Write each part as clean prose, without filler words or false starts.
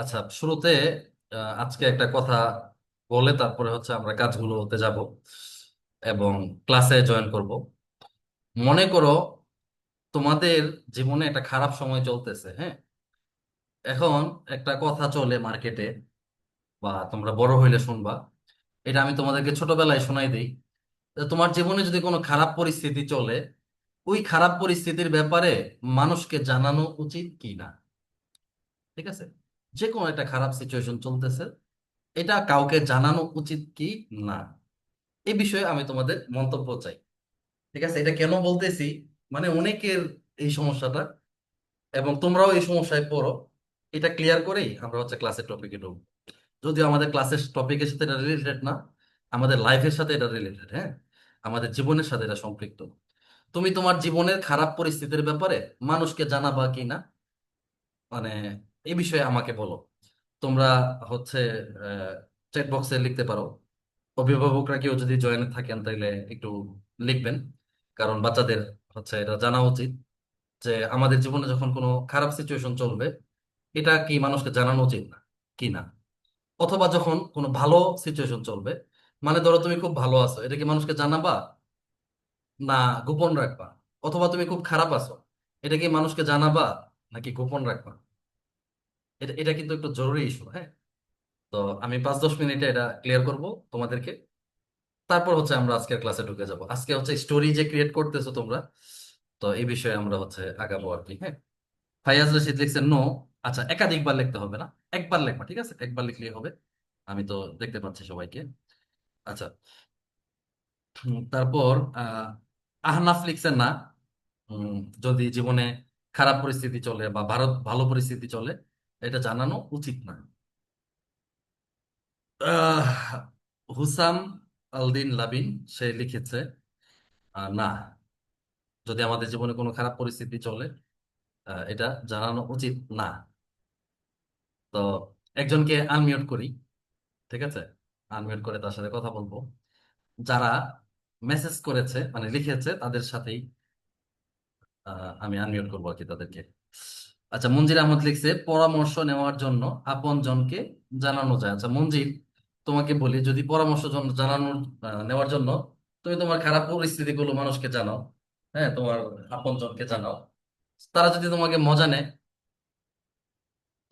আচ্ছা, শুরুতে আজকে একটা কথা বলে তারপরে হচ্ছে আমরা কাজগুলোতে যাব এবং ক্লাসে জয়েন করব। মনে করো তোমাদের জীবনে একটা খারাপ সময় চলতেছে, হ্যাঁ। এখন একটা কথা চলে মার্কেটে, বা তোমরা বড় হইলে শুনবা। এটা আমি তোমাদেরকে ছোটবেলায় শোনাই দিই। তোমার জীবনে যদি কোনো খারাপ পরিস্থিতি চলে, ওই খারাপ পরিস্থিতির ব্যাপারে মানুষকে জানানো উচিত কি না। ঠিক আছে, যে কোনো একটা খারাপ সিচুয়েশন চলতেছে, এটা কাউকে জানানো উচিত কি না, এই বিষয়ে আমি তোমাদের মন্তব্য চাই। ঠিক আছে, এটা কেন বলতেছি, মানে অনেকের এই সমস্যাটা, এবং তোমরাও এই সমস্যায় পড়ো। এটা ক্লিয়ার করেই আমরা হচ্ছে ক্লাসের টপিকে ঢুকবো। যদিও আমাদের ক্লাসের টপিকের সাথে এটা রিলেটেড না, আমাদের লাইফের সাথে এটা রিলেটেড, হ্যাঁ, আমাদের জীবনের সাথে এটা সম্পৃক্ত। তুমি তোমার জীবনের খারাপ পরিস্থিতির ব্যাপারে মানুষকে জানাবা কি না, মানে এই বিষয়ে আমাকে বলো। তোমরা হচ্ছে চ্যাট বক্সে লিখতে পারো। অভিভাবকরা কেউ যদি জয়েনে থাকেন তাহলে একটু লিখবেন, কারণ বাচ্চাদের হচ্ছে এটা জানা উচিত যে আমাদের জীবনে যখন কোনো খারাপ সিচুয়েশন চলবে, এটা কি মানুষকে জানানো উচিত না কি না। অথবা যখন কোনো ভালো সিচুয়েশন চলবে, মানে ধরো তুমি খুব ভালো আছো, এটা কি মানুষকে জানাবা না গোপন রাখবা। অথবা তুমি খুব খারাপ আছো, এটা কি মানুষকে জানাবা নাকি গোপন রাখবা। এটা এটা কিন্তু একটু জরুরি ইস্যু, হ্যাঁ। তো আমি 5-10 মিনিটে এটা ক্লিয়ার করব তোমাদেরকে। তারপর হচ্ছে আমরা আজকের ক্লাসে ঢুকে যাব। আজকে হচ্ছে স্টোরি যে ক্রিয়েট করতেছো তোমরা, তো এই বিষয়ে আমরা হচ্ছে আগাবো আর কি, হ্যাঁ। ফাইয়াজ রশিদ লিখছেন নো। আচ্ছা, একাধিকবার লিখতে হবে না, একবার লিখবা, ঠিক আছে, একবার লিখলেই হবে। আমি তো দেখতে পাচ্ছি সবাইকে। আচ্ছা, তারপর আহনাফ লিখছেন না। উম, যদি জীবনে খারাপ পরিস্থিতি চলে বা ভারত ভালো পরিস্থিতি চলে, এটা জানানো উচিত না। আহ, হুসাম আলদিন লাবিন সে লিখেছে না, যদি আমাদের জীবনে কোনো খারাপ পরিস্থিতি চলে, এটা জানানো উচিত না। তো একজনকে আনমিউট করি, ঠিক আছে, আনমিউট করে তার সাথে কথা বলবো। যারা মেসেজ করেছে মানে লিখেছে তাদের সাথেই আমি আনমিউট করবো আর কি তাদেরকে। আচ্ছা, মঞ্জির আহমদ লিখছে পরামর্শ নেওয়ার জন্য আপন জনকে জানানো যায়। আচ্ছা মঞ্জির, তোমাকে বলি, যদি পরামর্শ জানানোর নেওয়ার জন্য তুমি তোমার খারাপ পরিস্থিতিগুলো মানুষকে জানাও, হ্যাঁ, তোমার আপন জনকে জানাও, তারা যদি তোমাকে মজা নেয়,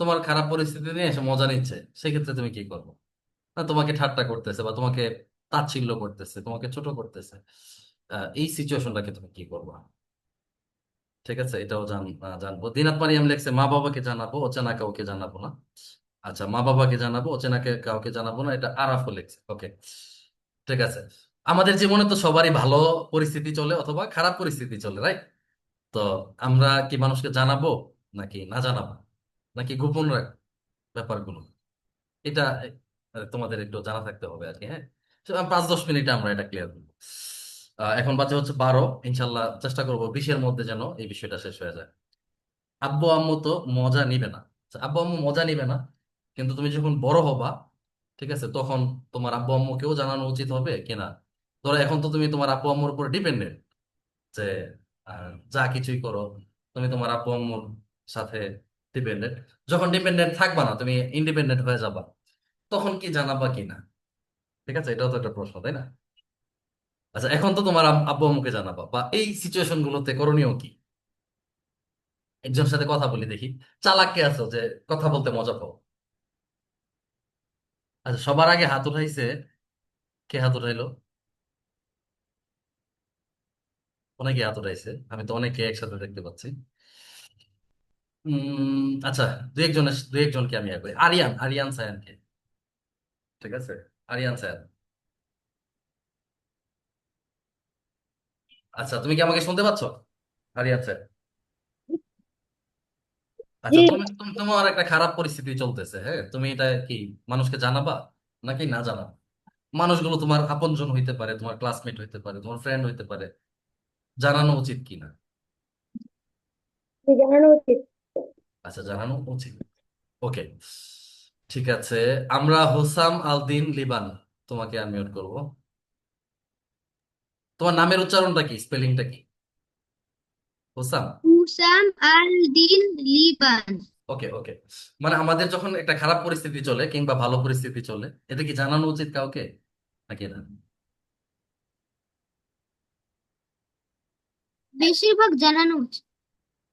তোমার খারাপ পরিস্থিতি নিয়ে এসে মজা নিচ্ছে, সেক্ষেত্রে তুমি কি করবো? না তোমাকে ঠাট্টা করতেছে বা তোমাকে তাচ্ছিল্য করতেছে, তোমাকে ছোট করতেছে, এই সিচুয়েশনটাকে তুমি কি করবা? ঠিক আছে, এটাও জানবো। দিনাত মারিয়াম লেখছে মা বাবাকে জানাবো, অচেনা কাউকে জানাবো না। আচ্ছা, মা বাবাকে জানাবো, কাউকে জানাবো না, এটা আরাফও লেখছে। ওকে, ঠিক আছে। আমাদের জীবনে তো সবারই ভালো পরিস্থিতি চলে অথবা খারাপ পরিস্থিতি চলে, রাইট? তো আমরা কি মানুষকে জানাবো নাকি না জানাবো, নাকি গোপন রাখবো ব্যাপারগুলো, এটা তোমাদের একটু জানা থাকতে হবে আর কি, হ্যাঁ। 5-10 মিনিটে আমরা এটা ক্লিয়ার করবো। এখন বাজে হচ্ছে 12। ইনশাল্লাহ চেষ্টা করবো 20-এর মধ্যে যেন এই বিষয়টা শেষ হয়ে যায়। আব্বু আম্মু তো মজা নিবে না। আচ্ছা, আব্বু আম্মু মজা নিবে না, কিন্তু তুমি যখন বড় হবা, ঠিক আছে, তখন তোমার আব্বু আম্মুকেও জানানো উচিত হবে কিনা। ধরো এখন তো তুমি তোমার আব্বু আম্মুর উপর ডিপেন্ডেন্ট, যে যা কিছুই করো তুমি তোমার আব্বু আম্মুর সাথে ডিপেন্ডেন্ট। যখন ডিপেন্ডেন্ট থাকবা না, তুমি ইন্ডিপেন্ডেন্ট হয়ে যাবা, তখন কি জানাবা কিনা। ঠিক আছে, এটাও তো একটা প্রশ্ন, তাই না? আচ্ছা, এখন তো তোমার আব্বু আম্মুকে জানাবা, বা এই সিচুয়েশন গুলোতে করণীয় কি? একজনের সাথে কথা বলি দেখি, চালাক কে আছো যে কথা বলতে মজা পাও। আচ্ছা, সবার আগে হাত উঠাইছে, কে হাত উঠাইলো? অনেকে হাত উঠাইছে, আমি তো অনেকে একসাথে দেখতে পাচ্ছি। আচ্ছা, দু একজনকে আমি আগে আরিয়ান আরিয়ান সায়ানকে, ঠিক আছে, আরিয়ান সায়ান। আচ্ছা, তুমি কি আমাকে শুনতে পাচ্ছ, আরিয়ান সায়ান? জি। আচ্ছা, তোমার একটা খারাপ পরিস্থিতি চলতেছে, হ্যাঁ, তুমি এটা কি মানুষকে জানাবা নাকি না জানাবা? মানুষগুলো তোমার আপনজন হইতে পারে, তোমার ক্লাসমেট হইতে পারে, তোমার ফ্রেন্ড হইতে পারে, জানানো উচিত কিনা? জানানো উচিত। আচ্ছা, জানানো উচিত। ওকে, ঠিক আছে। আমরা হোসাম আলদিন লিবান, তোমাকে আনমিউট করব। তোমার নামের উচ্চারণটা কি, স্পেলিংটা কি? হোসাম? হুসাম আল দিন লিবান। ওকে ওকে, মানে আমাদের যখন একটা খারাপ পরিস্থিতি চলে কিংবা ভালো পরিস্থিতি চলে, এটা কি জানানো উচিত কাউকে নাকি না? বেশিরভাগ জানানো উচিত।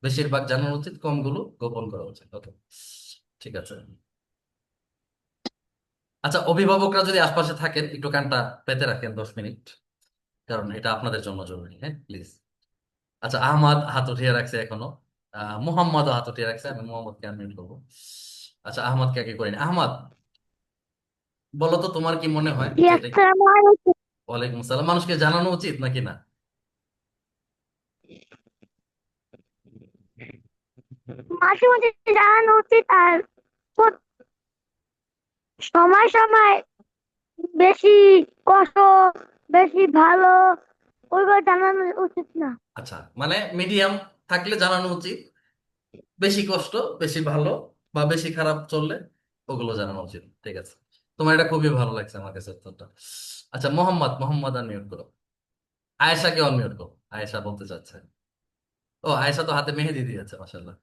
বেশিরভাগ জানানো উচিত, কমগুলো গোপন করা উচিত। ওকে, ঠিক আছে। আচ্ছা, অভিভাবকরা যদি আশপাশে থাকেন একটু কানটা পেতে রাখেন 10 মিনিট, কারণ এটা আপনাদের জন্য জরুরি, হ্যাঁ প্লিজ। আচ্ছা, আহমাদ হাত উঠিয়ে রাখছে এখনো। মুহাম্মদও হাত উঠিয়ে রাখছে, আমি মোহাম্মদকে আনমিউট করবো। আচ্ছা, আহমদকে আগে করিনি। আহমদ, বলো তো তোমার কি মনে হয় জি, যে এটা? আসসালামু আলাইকুম। ওয়ালাইকুম আসসালাম। মানুষকে জানানো উচিত নাকি না? মাঝে মাঝে জানানো উচিত, আর প্রত- সময় সময় বেশি কষ্ট, বেশি ভালো ওইভাবে জানানো উচিত না। আচ্ছা, মানে মিডিয়াম থাকলে জানানো উচিত, বেশি কষ্ট, বেশি ভালো বা বেশি খারাপ চললে ওগুলো জানানো উচিত। ঠিক আছে, তোমার এটা খুবই ভালো লাগছে আমার কাছে উত্তরটা। আচ্ছা, মোহাম্মদ, মোহাম্মদ আনমিউট করো। আয়েশাকে অনমিউট করো, আয়েশা বলতে চাচ্ছে। ও, আয়েশা তো হাতে মেহেদি দিয়েছে, মাশাআল্লাহ।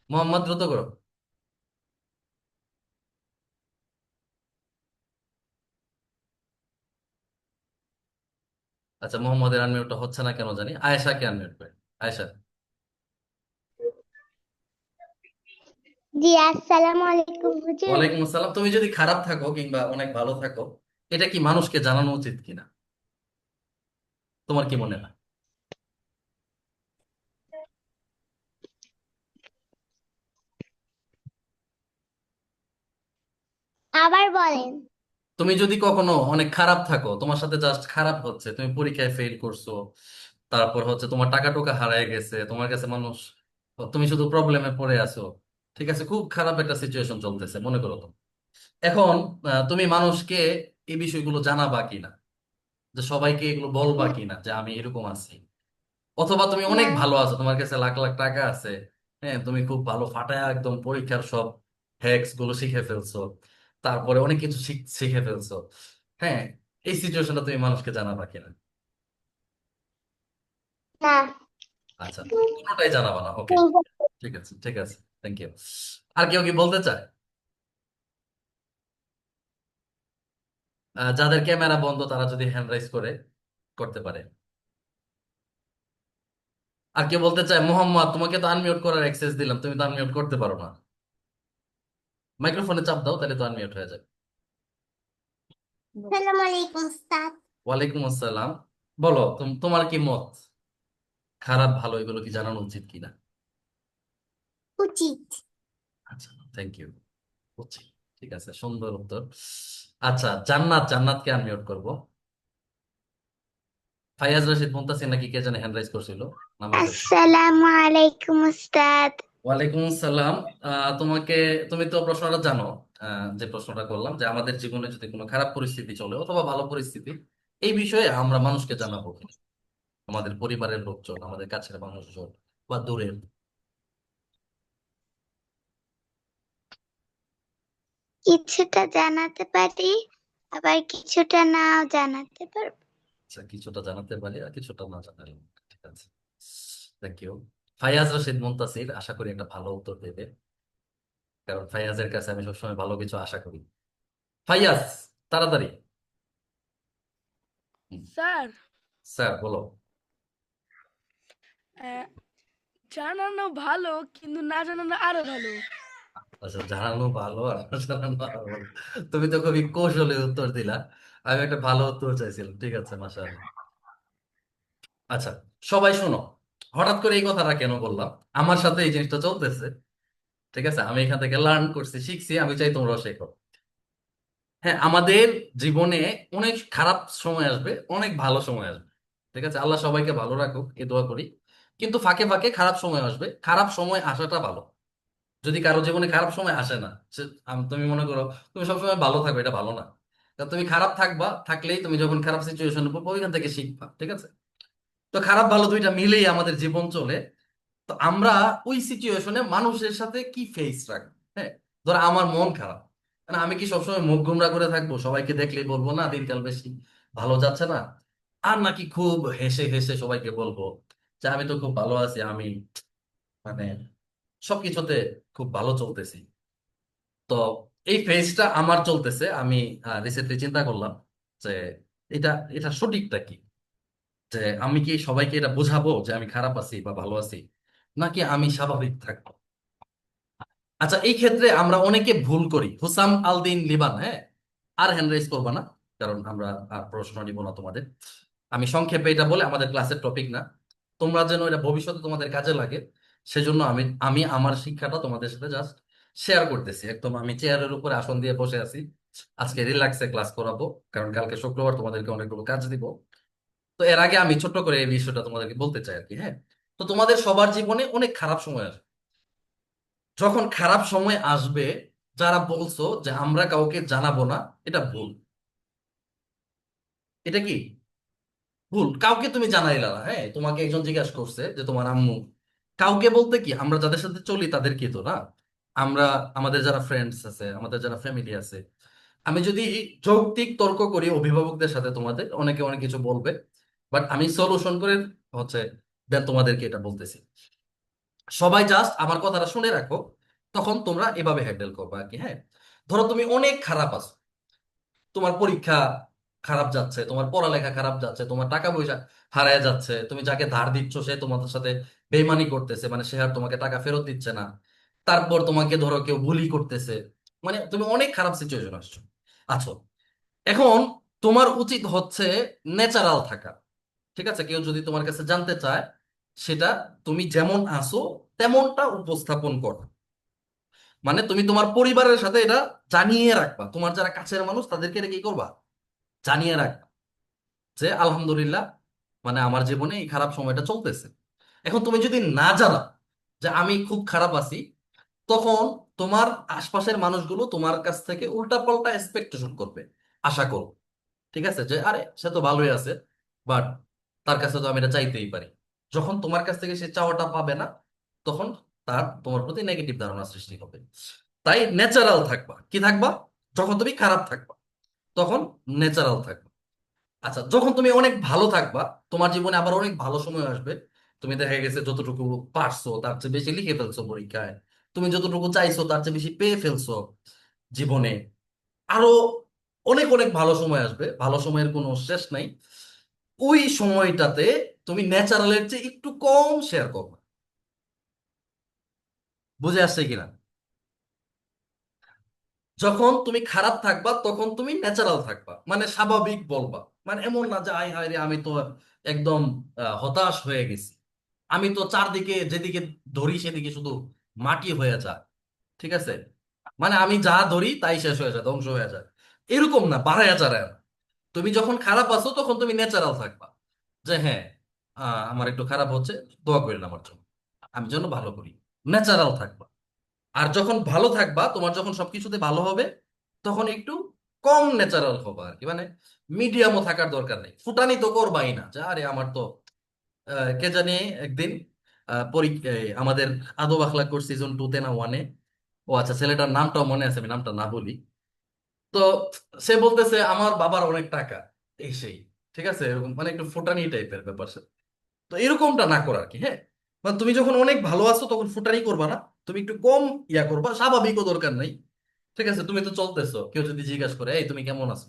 মোহাম্মদ, দ্রুত করো। আচ্ছা, মোহাম্মদের আনমিউটটা হচ্ছে না কেন জানি। আয়েশাকে আনমিউট করে। আয়েশা। জি, আসসালামু আলাইকুম হুজুর। ওয়ালাইকুম আসসালাম। তুমি যদি খারাপ থাকো কিংবা অনেক ভালো থাকো, এটা কি মানুষকে জানানো উচিত কিনা, তোমার কি মনে হয়? আবার বলেন। তুমি যদি কখনো অনেক খারাপ থাকো, তোমার সাথে জাস্ট খারাপ হচ্ছে, তুমি পরীক্ষায় ফেল করছো, তারপর হচ্ছে তোমার টাকা টুকা হারায় গেছে, তোমার কাছে মানুষ, তুমি শুধু প্রবলেমে পড়ে আছো, ঠিক আছে, খুব খারাপ একটা সিচুয়েশন চলতেছে মনে করো তো। এখন তুমি মানুষকে এই বিষয়গুলো জানাবা কিনা, যে সবাইকে এগুলো বলবা কিনা যে আমি এরকম আছি? অথবা তুমি অনেক না। ভালো আছো, তোমার কাছে লাখ লাখ টাকা আছে, হ্যাঁ, তুমি খুব ভালো ফাটায় একদম পরীক্ষার সব হ্যাকস গুলো শিখে ফেলছো, তারপরে অনেক কিছু শিখে ফেলছো, হ্যাঁ, এই সিচুয়েশনটা তুমি মানুষকে জানাবা কিনা? না। আচ্ছা, কোনোটাই জানাবা না, ওকে। ঠিক আছে, ঠিক আছে, থ্যাংক ইউ। আর কেউ কি বলতে চায়? যাদের ক্যামেরা বন্ধ তারা যদি হ্যান্ড রাইজ করে করতে পারে। আর কেউ বলতে চায়? মোহাম্মদ, তোমাকে তো আনমিউট করার অ্যাক্সেস দিলাম, তুমি তো আনমিউট করতে পারো না। মাইক্রোফোনে চাপ দাও, তাহলে তো আনমিউট হয়ে যাবে। আসসালামু আলাইকুম উস্তাদ। ওয়ালাইকুম আসসালাম। বলো, তোমার কি মত, খারাপ ভালো এগুলো কি জানানো উচিত কিনা? উচিত। আচ্ছা, থ্যাংক ইউ। বুঝছি, ঠিক আছে, সুন্দর উত্তর। আচ্ছা, জান্নাত, জান্নাতকে আনমিউট করব। ফাইয়াজ রশিদ মুনতাসির নাকি কে জানে হ্যান্ড রাইজ করছিল, নামের কাছে। আসসালামু আলাইকুম উস্তাদ। ওয়ালাইকুম আসসালাম। তোমাকে, তুমি তো প্রশ্নটা জানো, যে প্রশ্নটা করলাম যে আমাদের জীবনে যদি কোনো খারাপ পরিস্থিতি চলে অথবা ভালো পরিস্থিতি, এই বিষয়ে আমরা মানুষকে জানাবো কিনা, আমাদের পরিবারের লোকজন, আমাদের কাছের মানুষজন বা দূরের। কিছুটা জানাতে পারি, আবার কিছুটা নাও জানাতে পারবো। আচ্ছা, কিছুটা জানাতে পারি আর কিছুটা না জানাই, ঠিক আছে, থ্যাংক ইউ। ফাইয়াজ রশিদ মুনতাসির আশা করি একটা ভালো উত্তর দেবে, কারণ ফাইয়াজের কাছে আমি সবসময় ভালো কিছু আশা করি। ফাইয়াজ, তাড়াতাড়ি। হুম, স্যার, স্যার বলো। আহ, জানানো ভালো কিন্তু না জানানো আরো ভালো। আচ্ছা, জানানো ভালো আর না জানানো আরো ভালো। তুমি তো খুবই কৌশলী উত্তর দিলা, আমি একটা ভালো উত্তর চাইছিলাম, ঠিক আছে, মাশাআল্লাহ। আচ্ছা, সবাই শোনো, হঠাৎ করে এই কথাটা কেন বললাম, আমার সাথে এই জিনিসটা চলতেছে, ঠিক আছে, আমি এখান থেকে লার্ন করছি, শিখছি, আমি চাই তোমরাও শেখো। হ্যাঁ, আমাদের জীবনে অনেক খারাপ সময় আসবে, অনেক ভালো সময় আসবে, ঠিক আছে, আল্লাহ সবাইকে ভালো রাখুক এই দোয়া করি। কিন্তু ফাঁকে ফাঁকে খারাপ সময় আসবে, খারাপ সময় আসাটা ভালো। যদি কারো জীবনে খারাপ সময় আসে না, তুমি মনে করো তুমি সবসময় ভালো থাকবে, এটা ভালো না। কারণ তুমি খারাপ থাকবা, থাকলেই তুমি যখন খারাপ সিচুয়েশন পড়বে ওইখান থেকে শিখবা, ঠিক আছে। তো খারাপ ভালো দুইটা মিলেই আমাদের জীবন চলে। তো আমরা ওই সিচুয়েশনে মানুষের সাথে কি ফেস রাখবো, হ্যাঁ, ধরো আমার মন খারাপ, মানে আমি কি সবসময় মুখ গোমড়া করে থাকবো, সবাইকে দেখলেই বলবো না দিনকাল বেশি ভালো যাচ্ছে না, আর নাকি খুব হেসে হেসে সবাইকে বলবো যে আমি তো খুব ভালো আছি, আমি মানে সবকিছুতে খুব ভালো চলতেছি। তো এই ফেজটা আমার চলতেছে। আমি রিসেন্টলি চিন্তা করলাম যে এটা এটা সঠিকটা কি, যে আমি কি সবাইকে এটা বোঝাবো যে আমি খারাপ আছি বা ভালো আছি, নাকি আমি স্বাভাবিক থাকবো। আচ্ছা, এই ক্ষেত্রে আমরা অনেকে ভুল করি। হুসাম আলদিন লিবান, হ্যাঁ, আর হ্যান্ড রাইজ করবা না, কারণ আমরা আর প্রশ্ন নিব না তোমাদের। আমি সংক্ষেপে এটা বলে, আমাদের ক্লাসের টপিক না, তোমরা যেন এটা ভবিষ্যতে তোমাদের কাজে লাগে সেজন্য আমি আমি আমার শিক্ষাটা তোমাদের সাথে জাস্ট শেয়ার করতেছি। একদম আমি চেয়ারের উপরে আসন দিয়ে বসে আছি, আজকে রিল্যাক্সে ক্লাস করাবো, কারণ কালকে শুক্রবার তোমাদেরকে অনেকগুলো কাজ দিব। তো এর আগে আমি ছোট্ট করে এই বিষয়টা তোমাদেরকে বলতে চাই আর কি, হ্যাঁ। তো তোমাদের সবার জীবনে অনেক খারাপ সময় আসবে। যখন খারাপ সময় আসবে, যারা বলছো যে আমরা কাউকে জানাবো না, এটা ভুল। এটা কি ভুল? কাউকে তুমি জানাইলা না, হ্যাঁ। তোমাকে একজন জিজ্ঞাসা করছে যে তোমার আম্মু, কাউকে বলতে কি আমরা যাদের সাথে চলি তাদেরকে তো না, আমরা আমাদের যারা ফ্রেন্ডস আছে, আমাদের যারা ফ্যামিলি আছে। আমি যদি যৌক্তিক তর্ক করি অভিভাবকদের সাথে, তোমাদের অনেকে অনেক কিছু বলবে, বাট আমি সলিউশন করে হচ্ছে দেন তোমাদেরকে এটা বলতেছি। সবাই জাস্ট আমার কথাটা শুনে রাখো, তখন তোমরা এভাবে হ্যান্ডেল করবে আর কি, হ্যাঁ। ধরো তুমি অনেক খারাপ আছো, তোমার পরীক্ষা খারাপ যাচ্ছে, তোমার পড়ালেখা খারাপ যাচ্ছে, তোমার টাকা পয়সা হারায় যাচ্ছে, তুমি যাকে ধার দিচ্ছ সে তোমাদের সাথে বেইমানি করতেছে, মানে সে আর তোমাকে টাকা ফেরত দিচ্ছে না। তারপর তোমাকে ধরো কেউ বুলি করতেছে, মানে তুমি অনেক খারাপ সিচুয়েশন আসছো আছো। এখন তোমার উচিত হচ্ছে ন্যাচারাল থাকা। ঠিক আছে, কেউ যদি তোমার কাছে জানতে চায়, সেটা তুমি যেমন আসো তেমনটা উপস্থাপন করো। মানে তুমি তোমার পরিবারের সাথে এটা জানিয়ে রাখবা, তোমার যারা কাছের মানুষ তাদেরকে এটা কি করবা, জানিয়ে রাখবা যে আলহামদুলিল্লাহ, মানে আমার জীবনে এই খারাপ সময়টা চলতেছে। এখন তুমি যদি না জানো যে আমি খুব খারাপ আছি, তখন তোমার আশপাশের মানুষগুলো তোমার কাছ থেকে উল্টাপাল্টা এক্সপেকটেশন করবে, আশা করো। ঠিক আছে, যে আরে সে তো ভালোই আছে, বাট তার কাছে তো আমি এটা চাইতেই পারি। যখন তোমার কাছ থেকে সে চাওয়াটা পাবে না, তখন তার তোমার প্রতি নেগেটিভ ধারণা সৃষ্টি হবে। তাই ন্যাচারাল থাকবা। কি থাকবা? যখন তুমি খারাপ থাকবা তখন ন্যাচারাল থাকবা। আচ্ছা, যখন তুমি অনেক ভালো থাকবা, তোমার জীবনে আবার অনেক ভালো সময় আসবে, তুমি দেখা গেছে যতটুকু পারছো তার চেয়ে বেশি লিখে ফেলছো পরীক্ষায়, তুমি যতটুকু চাইছো তার চেয়ে বেশি পেয়ে ফেলছো জীবনে, আরো অনেক অনেক ভালো সময় আসবে, ভালো সময়ের কোনো শেষ নাই। ওই সময়টাতে তুমি ন্যাচারালের চেয়ে একটু কম শেয়ার করবে। বুঝে আসছে কিনা? যখন তুমি খারাপ থাকবা তখন তুমি ন্যাচারাল থাকবা, মানে স্বাভাবিক বলবা। মানে এমন না যে আয় হায় রে আমি তো একদম হতাশ হয়ে গেছি, আমি তো চারদিকে যেদিকে ধরি সেদিকে শুধু মাটি হয়ে যায়। ঠিক আছে, মানে আমি যা ধরি তাই শেষ হয়ে যায়, ধ্বংস হয়ে যায়। এরকম না, বাড়ায়া চাড়ায়া না। তুমি যখন খারাপ আছো তখন তুমি ন্যাচারাল থাকবা, যে হ্যাঁ, আমার একটু খারাপ হচ্ছে, দোয়া করেন আমার জন্য, আমি যেন ভালো করি। ন্যাচারাল থাকবা। আর যখন ভালো থাকবা, তোমার যখন সবকিছুতে ভালো হবে, তখন একটু কম ন্যাচারাল হবা আর কি, মানে মিডিয়ামও থাকার দরকার নেই। ফুটানি তো করবাই না যে আরে আমার তো কে জানি একদিন আমাদের আদব আখলাক কোর্স সিজন 2-তে না 1-এ, ও আচ্ছা ছেলেটার নামটাও মনে আছে, আমি নামটা না বলি। তো সে বলতেছে আমার বাবার অনেক টাকা, এই সেই। ঠিক আছে, এরকম মানে একটু ফুটানি টাইপের ব্যাপার। তো এরকমটা না করা আর কি, হ্যাঁ। মানে তুমি যখন অনেক ভালো আছো তখন ফুটানি করবা না, তুমি একটু কম ইয়া করবা, স্বাভাবিকও দরকার নাই। ঠিক আছে, তুমি তো চলতেছো, কেউ যদি জিজ্ঞাসা করে এই তুমি কেমন আছো,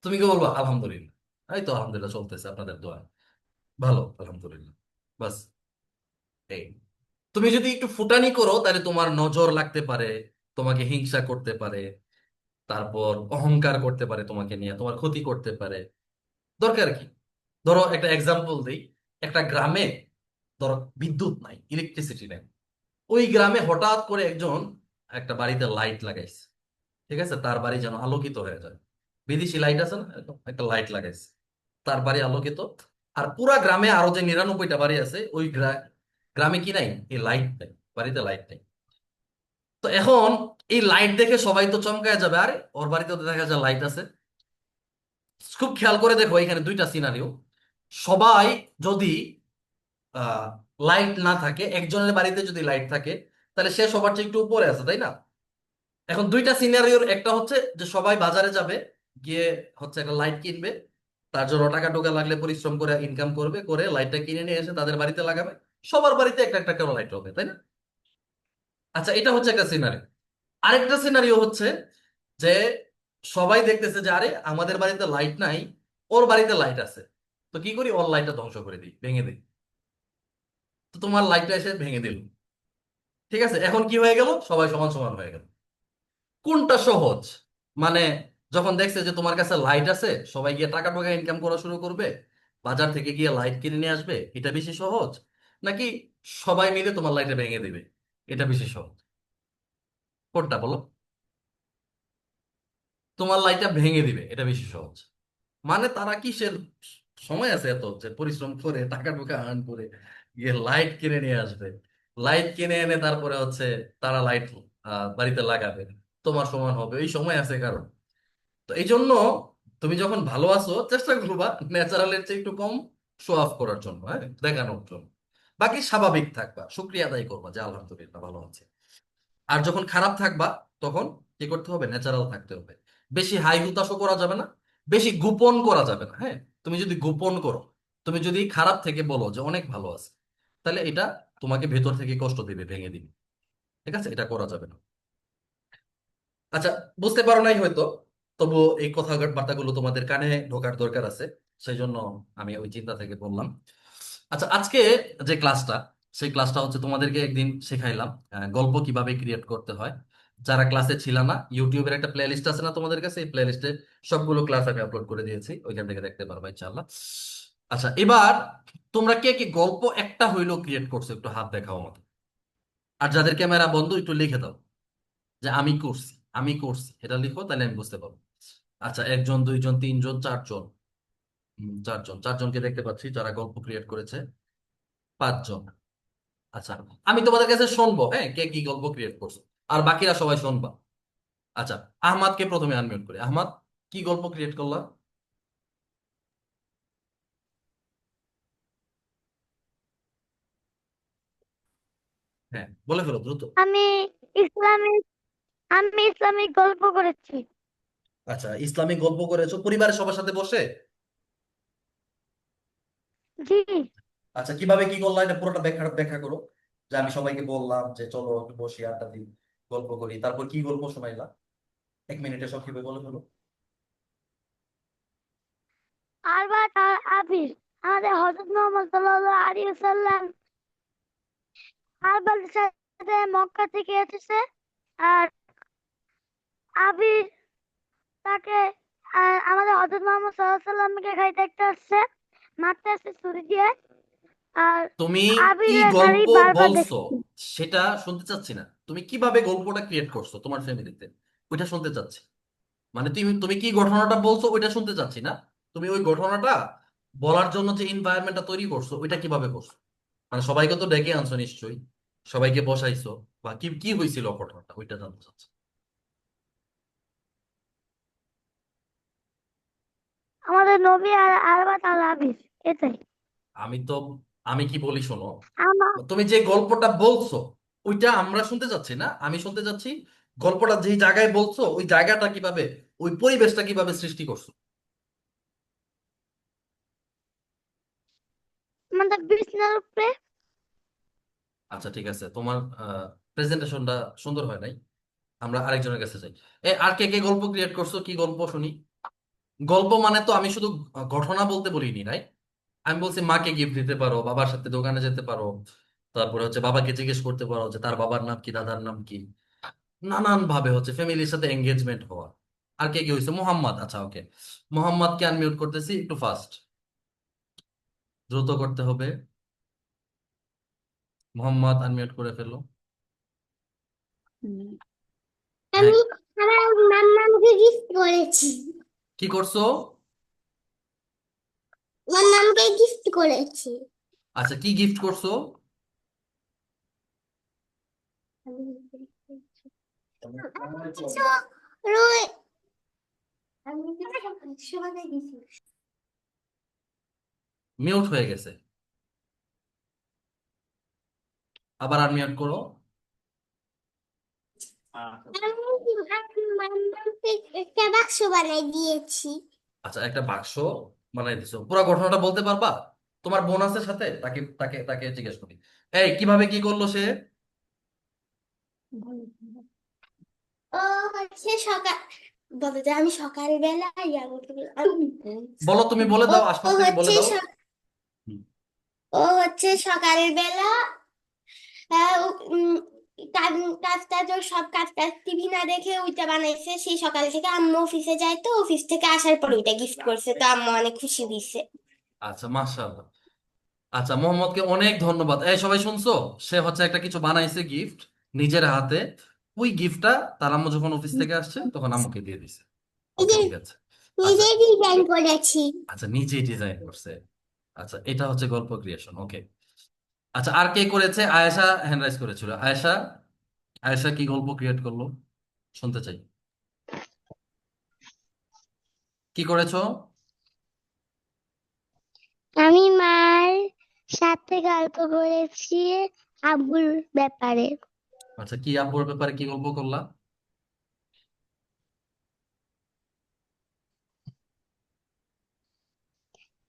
তুমি কি বলবা? আলহামদুলিল্লাহ। এই তো আলহামদুলিল্লাহ চলতেছে, আপনাদের দোয়া, ভালো আলহামদুলিল্লাহ। বাস এই। তুমি যদি একটু ফুটানি করো তাহলে তোমার নজর লাগতে পারে, তোমাকে হিংসা করতে পারে, তারপর অহংকার করতে পারে, তোমাকে নিয়ে তোমার ক্ষতি করতে পারে। দরকার কি? ধরো একটা এক্সাম্পল দিই। একটা গ্রামে ধরো বিদ্যুৎ নাই, ইলেকট্রিসিটি নাই। ওই গ্রামে হঠাৎ করে একজন একটা বাড়িতে লাইট লাগাইছে। ঠিক আছে, তার বাড়ি যেন আলোকিত হয়ে যায়। বিদেশি লাইট আছে না, এরকম একটা লাইট লাগাইছে, তার বাড়ি আলোকিত। আর পুরা গ্রামে আরো যে 99টা বাড়ি আছে, ওই গ্রামে কি নাই, এই লাইট নাই, বাড়িতে লাইট নাই। তো এখন এই লাইট দেখে সবাই তো চমকায় যাবে, আরে ওর বাড়িতে তো দেখা যায় লাইট আছে। খুব খেয়াল করে দেখো, এখানে দুইটা সিনারিও। সবাই যদি আহ লাইট না থাকে, একজনের বাড়িতে যদি লাইট থাকে, তাহলে সে সবার চেয়ে একটু উপরে আছে, তাই না? এখন দুইটা সিনারিওর একটা হচ্ছে যে সবাই বাজারে যাবে, গিয়ে হচ্ছে একটা লাইট কিনবে, তার জন্য টাকা টোকা লাগলে পরিশ্রম করে ইনকাম করবে, করে লাইটটা কিনে নিয়ে এসে তাদের বাড়িতে লাগাবে। সবার বাড়িতে একটা একটা করে লাইট হবে, তাই না? আচ্ছা, এটা হচ্ছে একটা সিনারিও। আরেকটা সিনারিও হচ্ছে যে সবাই দেখতেছে যে আরে আমাদের বাড়িতে লাইট নাই, ওর বাড়িতে লাইট আছে, তো কি করি, ওর লাইটটা ধ্বংস করে দিই, ভেঙে দিই। তো তোমার লাইটটা এসে ভেঙে দিল। ঠিক আছে, এখন কি হয়ে গেল, সবাই সমান সমান হয়ে গেল। কোনটা সহজ? মানে যখন দেখছে যে তোমার কাছে লাইট আছে, সবাই গিয়ে টাকা টাকা ইনকাম করা শুরু করবে, বাজার থেকে গিয়ে লাইট কিনে নিয়ে আসবে, এটা বেশি সহজ, নাকি সবাই মিলে তোমার লাইটটা ভেঙে দিবে, এটা বেশি সহজ? কোনটা বলো? তোমার লাইটটা ভেঙে দিবে, এটা বেশি সহজ। মানে তারা কিসের সময় আছে এত যে পরিশ্রম করে টাকা টুকা আর্ন করে গিয়ে লাইট কিনে নিয়ে আসবে, লাইট কিনে এনে তারপরে হচ্ছে তারা লাইট বাড়িতে লাগাবে, তোমার সমান হবে, এই সময় আছে কারণ। তো এই জন্য তুমি যখন ভালো আছো চেষ্টা করবা ন্যাচারালের চেয়ে একটু কম শো অফ করার জন্য, হ্যাঁ, দেখানোর জন্য। বাকি স্বাভাবিক থাকবা, শুক্রিয়া আদায় করবা যে আলহামদুলিল্লাহ ভালো আছে। আর যখন খারাপ থাকবা তখন কি করতে হবে, ন্যাচারাল থাকতে হবে। বেশি হাই হুতাশও করা যাবে না, বেশি গোপন করা যাবে না। হ্যাঁ, তুমি যদি গোপন করো, তুমি যদি খারাপ থেকে বলো যে অনেক ভালো আছে, তাহলে এটা তোমাকে ভেতর থেকে কষ্ট দিবে, ভেঙে দিবে। ঠিক আছে, এটা করা যাবে না। আচ্ছা, বুঝতে পারো নাই হয়তো, তবু এই কথাবার্তাগুলো তোমাদের কানে ঢোকার দরকার আছে, সেই জন্য আমি ওই চিন্তা থেকে বললাম। আচ্ছা, আজকে যে ক্লাসটা, সেই ক্লাসটা হচ্ছে তোমাদেরকে একদিন শেখাইলাম গল্প কিভাবে ক্রিয়েট করতে হয়। যারা ক্লাসে ছিল না, ইউটিউবের একটা প্লে লিস্ট আছে না তোমাদের কাছে, এই প্লে লিস্টে সবগুলো ক্লাস আমি আপলোড করে দিয়েছি, ওইখান থেকে দেখতে পারবা ইনশাআল্লাহ। আচ্ছা, এবার তোমরা কে কে গল্প একটা হইলেও ক্রিয়েট করছো, একটু হাত দেখাও আমাকে। আর যাদের ক্যামেরা বন্ধ, একটু লিখে দাও যে আমি করছি, আমি করছি, এটা লিখো, তাহলে আমি বুঝতে পারবো। আচ্ছা, একজন, দুইজন, তিনজন, চারজন। চারজন, চারজনকে দেখতে পাচ্ছি যারা গল্প ক্রিয়েট করেছে। পাঁচজন। আচ্ছা, আমি তোমাদের কাছে শুনবো, হ্যাঁ, কে কি গল্প ক্রিয়েট করছো, আর বাকিরা সবাই শুনবা। আচ্ছা, আহমাদকে প্রথমে আনমিউট করি। আহমাদ, কি গল্প ক্রিয়েট করলা? হ্যাঁ, বলে ফেলো দ্রুত। আমি ইসলামিক আমি ইসলামিক গল্প করেছি। আচ্ছা, ইসলামিক গল্প করেছো পরিবারের সবার সাথে বসে? জি। আচ্ছা, কিভাবে কি করলা, এটা পুরোটা ব্যাখ্যা ব্যাখ্যা করো। যে আমি সবাইকে বললাম যে চলো একটু বসি, আড্ডা দিই, গল্প করি, তারপর কি গল্প শোনাইলা, 1 মিনিটে সব কিভাবে বলে ফেলো। আরবাত আর আবির, আমাদের হযরত মুহাম্মদ সাল্লাল্লাহু আলাইহি ওয়াসাল্লাম আরবালের সাথে মক্কা থেকে এসেছে। আর আবির তাকে আমাদের হযরত মুহাম্মদ সাল্লাল্লাহু আলাইহি ওয়াসাল্লামকে খাইতে একটা আসছে, মারতে আসছে ছুরি দিয়ে। আর তুমি কি আবিরের খালি গল্প বারবার বলছো দেখছি। সেটা শুনতে চাচ্ছি না, তুমি কিভাবে গল্পটা ক্রিয়েট করছো তোমার ফ্যামিলিতে, ওইটা শুনতে চাচ্ছি। মানে তুমি তুমি কি ঘটনাটা বলছো ওইটা শুনতে চাচ্ছি না, তুমি ওই ঘটনাটা বলার জন্য যে এনভায়রনমেন্টটা তৈরি করছো ওইটা কিভাবে করছো। মানে সবাইকে তো ডেকে আনছো নিশ্চয়ই, সবাইকে বসাইছো, বা কি কি হয়েছিল ঘটনাটা, ওইটা জানতে চাচ্ছি। আমাদের নবী আর আরবাত আর আবির, এটাই। আমি তো, আমি কি বলি শোনো, আমার তুমি যে গল্পটা বলছো ওইটা আমরা শুনতে চাচ্ছি না, আমি শুনতে চাচ্ছি গল্পটা যেই জায়গায় বলছো ওই জায়গাটা কিভাবে, ওই পরিবেশটা কিভাবে সৃষ্টি করছো। আমাদের বিছনার উপরে। আচ্ছা, ঠিক আছে, তোমার প্রেজেন্টেশনটা সুন্দর হয় নাই, আমরা আরেকজনের কাছে যাই। আর কে কে গল্প ক্রিয়েট করছো, কি গল্প শুনি। গল্প মানে তো আমি শুধু ঘটনা বলতে বলিনি, রাইট? আমি বলছি মাকে গিফট দিতে পারো, বাবার সাথে দোকানে যেতে পারো, তারপরে হচ্ছে বাবাকে জিজ্ঞেস করতে পারো যে তার বাবার নাম কি, দাদার নাম কি, নানান ভাবে হচ্ছে ফ্যামিলির সাথে এঙ্গেজমেন্ট হওয়া। আর কে কি হয়েছে, মোহাম্মদ, আচ্ছা ওকে, মোহাম্মদকে আনমিউট করতেছি, একটু ফাস্ট, দ্রুত করতে হবে। মোহাম্মদ আনমিউট করে ফেলো। হ্যাঁ, আমি আমার মাম্মামকে গিফট করেছি। কি করছো? মাম্মামকে গিফট করেছি। আচ্ছা, কি গিফট করছো? কিছু রুই। আমি সবাই দিছি। মিউট হয়ে গেছে, আবার আনমিউট করো। আমি মাম্মামকে একটা বাক্স বানাই দিয়েছি। আচ্ছা, একটা বাক্স বানাই দিছো, পুরো ঘটনাটা বলতে পারবা? তোমার বোন আছে সাথে, তাকে তাকে তাকে জিজ্ঞেস করি, এই কিভাবে কি করলো সে। ও হচ্ছে সকাল, বলতে আমি সকালবেলা ইয়া বলতে বলো, তুমি বলে ও দাও, ও আশপাশ থেকে বলে হচ্ছে দাও। স- হুম, ও হচ্ছে সকালবেলা উম, কাজ টাজ ওর সব কাজ টাজ টিভি না দেখে ওইটা বানাইছে। সেই সকাল থেকে আম্মু অফিসে যায়, তো অফিস থেকে আসার পর ওইটা গিফট করছে, তো আম্মু অনেক খুশি হয়েছে। আচ্ছা, মাশাআল্লাহ। আচ্ছা, মোহাম্মদকে অনেক ধন্যবাদ। এই সবাই শুনছো? সে হচ্ছে একটা কিছু বানাইছে গিফট নিজের হাতে। ওই গিফটটা তার আম্মু যখন অফিস থেকে আসছে তখন আম্মুকে দিয়ে দিছে। ওকে, নিজে ঠিক আছে। আচ্ছা, নিজে ডিজাইন করেছি। আচ্ছা, নিজেই ডিজাইন করছে। আচ্ছা, এটা হচ্ছে গল্প ক্রিয়েশন। ওকে। আচ্ছা, আর কে করেছে? আয়েশা হ্যান্ড রাইজ করেছিল। আয়েশা, আয়েশা কি গল্প ক্রিয়েট করলো শুনতে চাই। কি করেছো? আমি মার সাথে গল্প করেছি আব্বুর ব্যাপারে। আচ্ছা, কি আব্বুর ব্যাপারে কি গল্প করলা?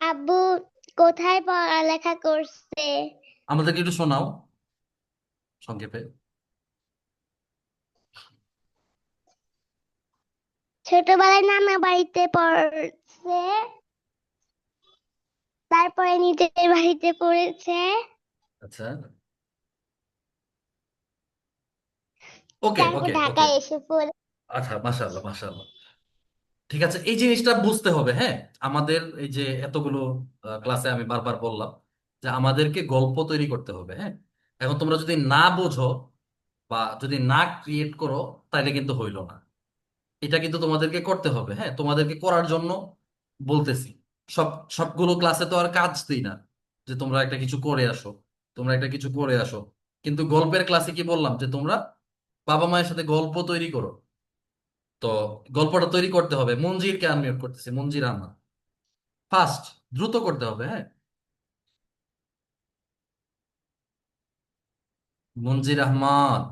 আব্বু কোথায় পড়ালেখা করছে, আমাদেরকে একটু শোনাও সংক্ষেপে। ছোটবেলায় নানা বাড়িতে পড়ছে, তারপরে নিজের বাড়িতে পড়েছে, আচ্ছা, ওকে, তারপর ওকে, ওকে। ঢাকায় এসে পড়ে। আচ্ছা, মাশাআল্লাহ, মাশাআল্লাহ। ঠিক আছে, এই জিনিসটা বুঝতে হবে। হ্যাঁ, আমাদের এই যে এতগুলো ক্লাসে আমি বারবার বললাম যে আমাদেরকে গল্প তৈরি করতে হবে। হ্যাঁ, এখন তোমরা যদি না বোঝো বা যদি না ক্রিয়েট করো তাহলে কিন্তু হইলো না। এটা কিন্তু তোমাদেরকে করতে হবে। হ্যাঁ, তোমাদেরকে করার জন্য বলতেছি। সবগুলো ক্লাসে তো আর কাজ দিই না যে তোমরা একটা কিছু করে আসো, তোমরা একটা কিছু করে আসো। কিন্তু গল্পের ক্লাসে কি বললাম যে তোমরা বাবা মায়ের সাথে গল্প তৈরি করো। তো গল্পটা তৈরি করতে হবে। মঞ্জিরকে আনমিউট করতেছি, মঞ্জির আহমদ। ফাস্ট, দ্রুত করতে হবে। হ্যাঁ, মঞ্জির আহমদ,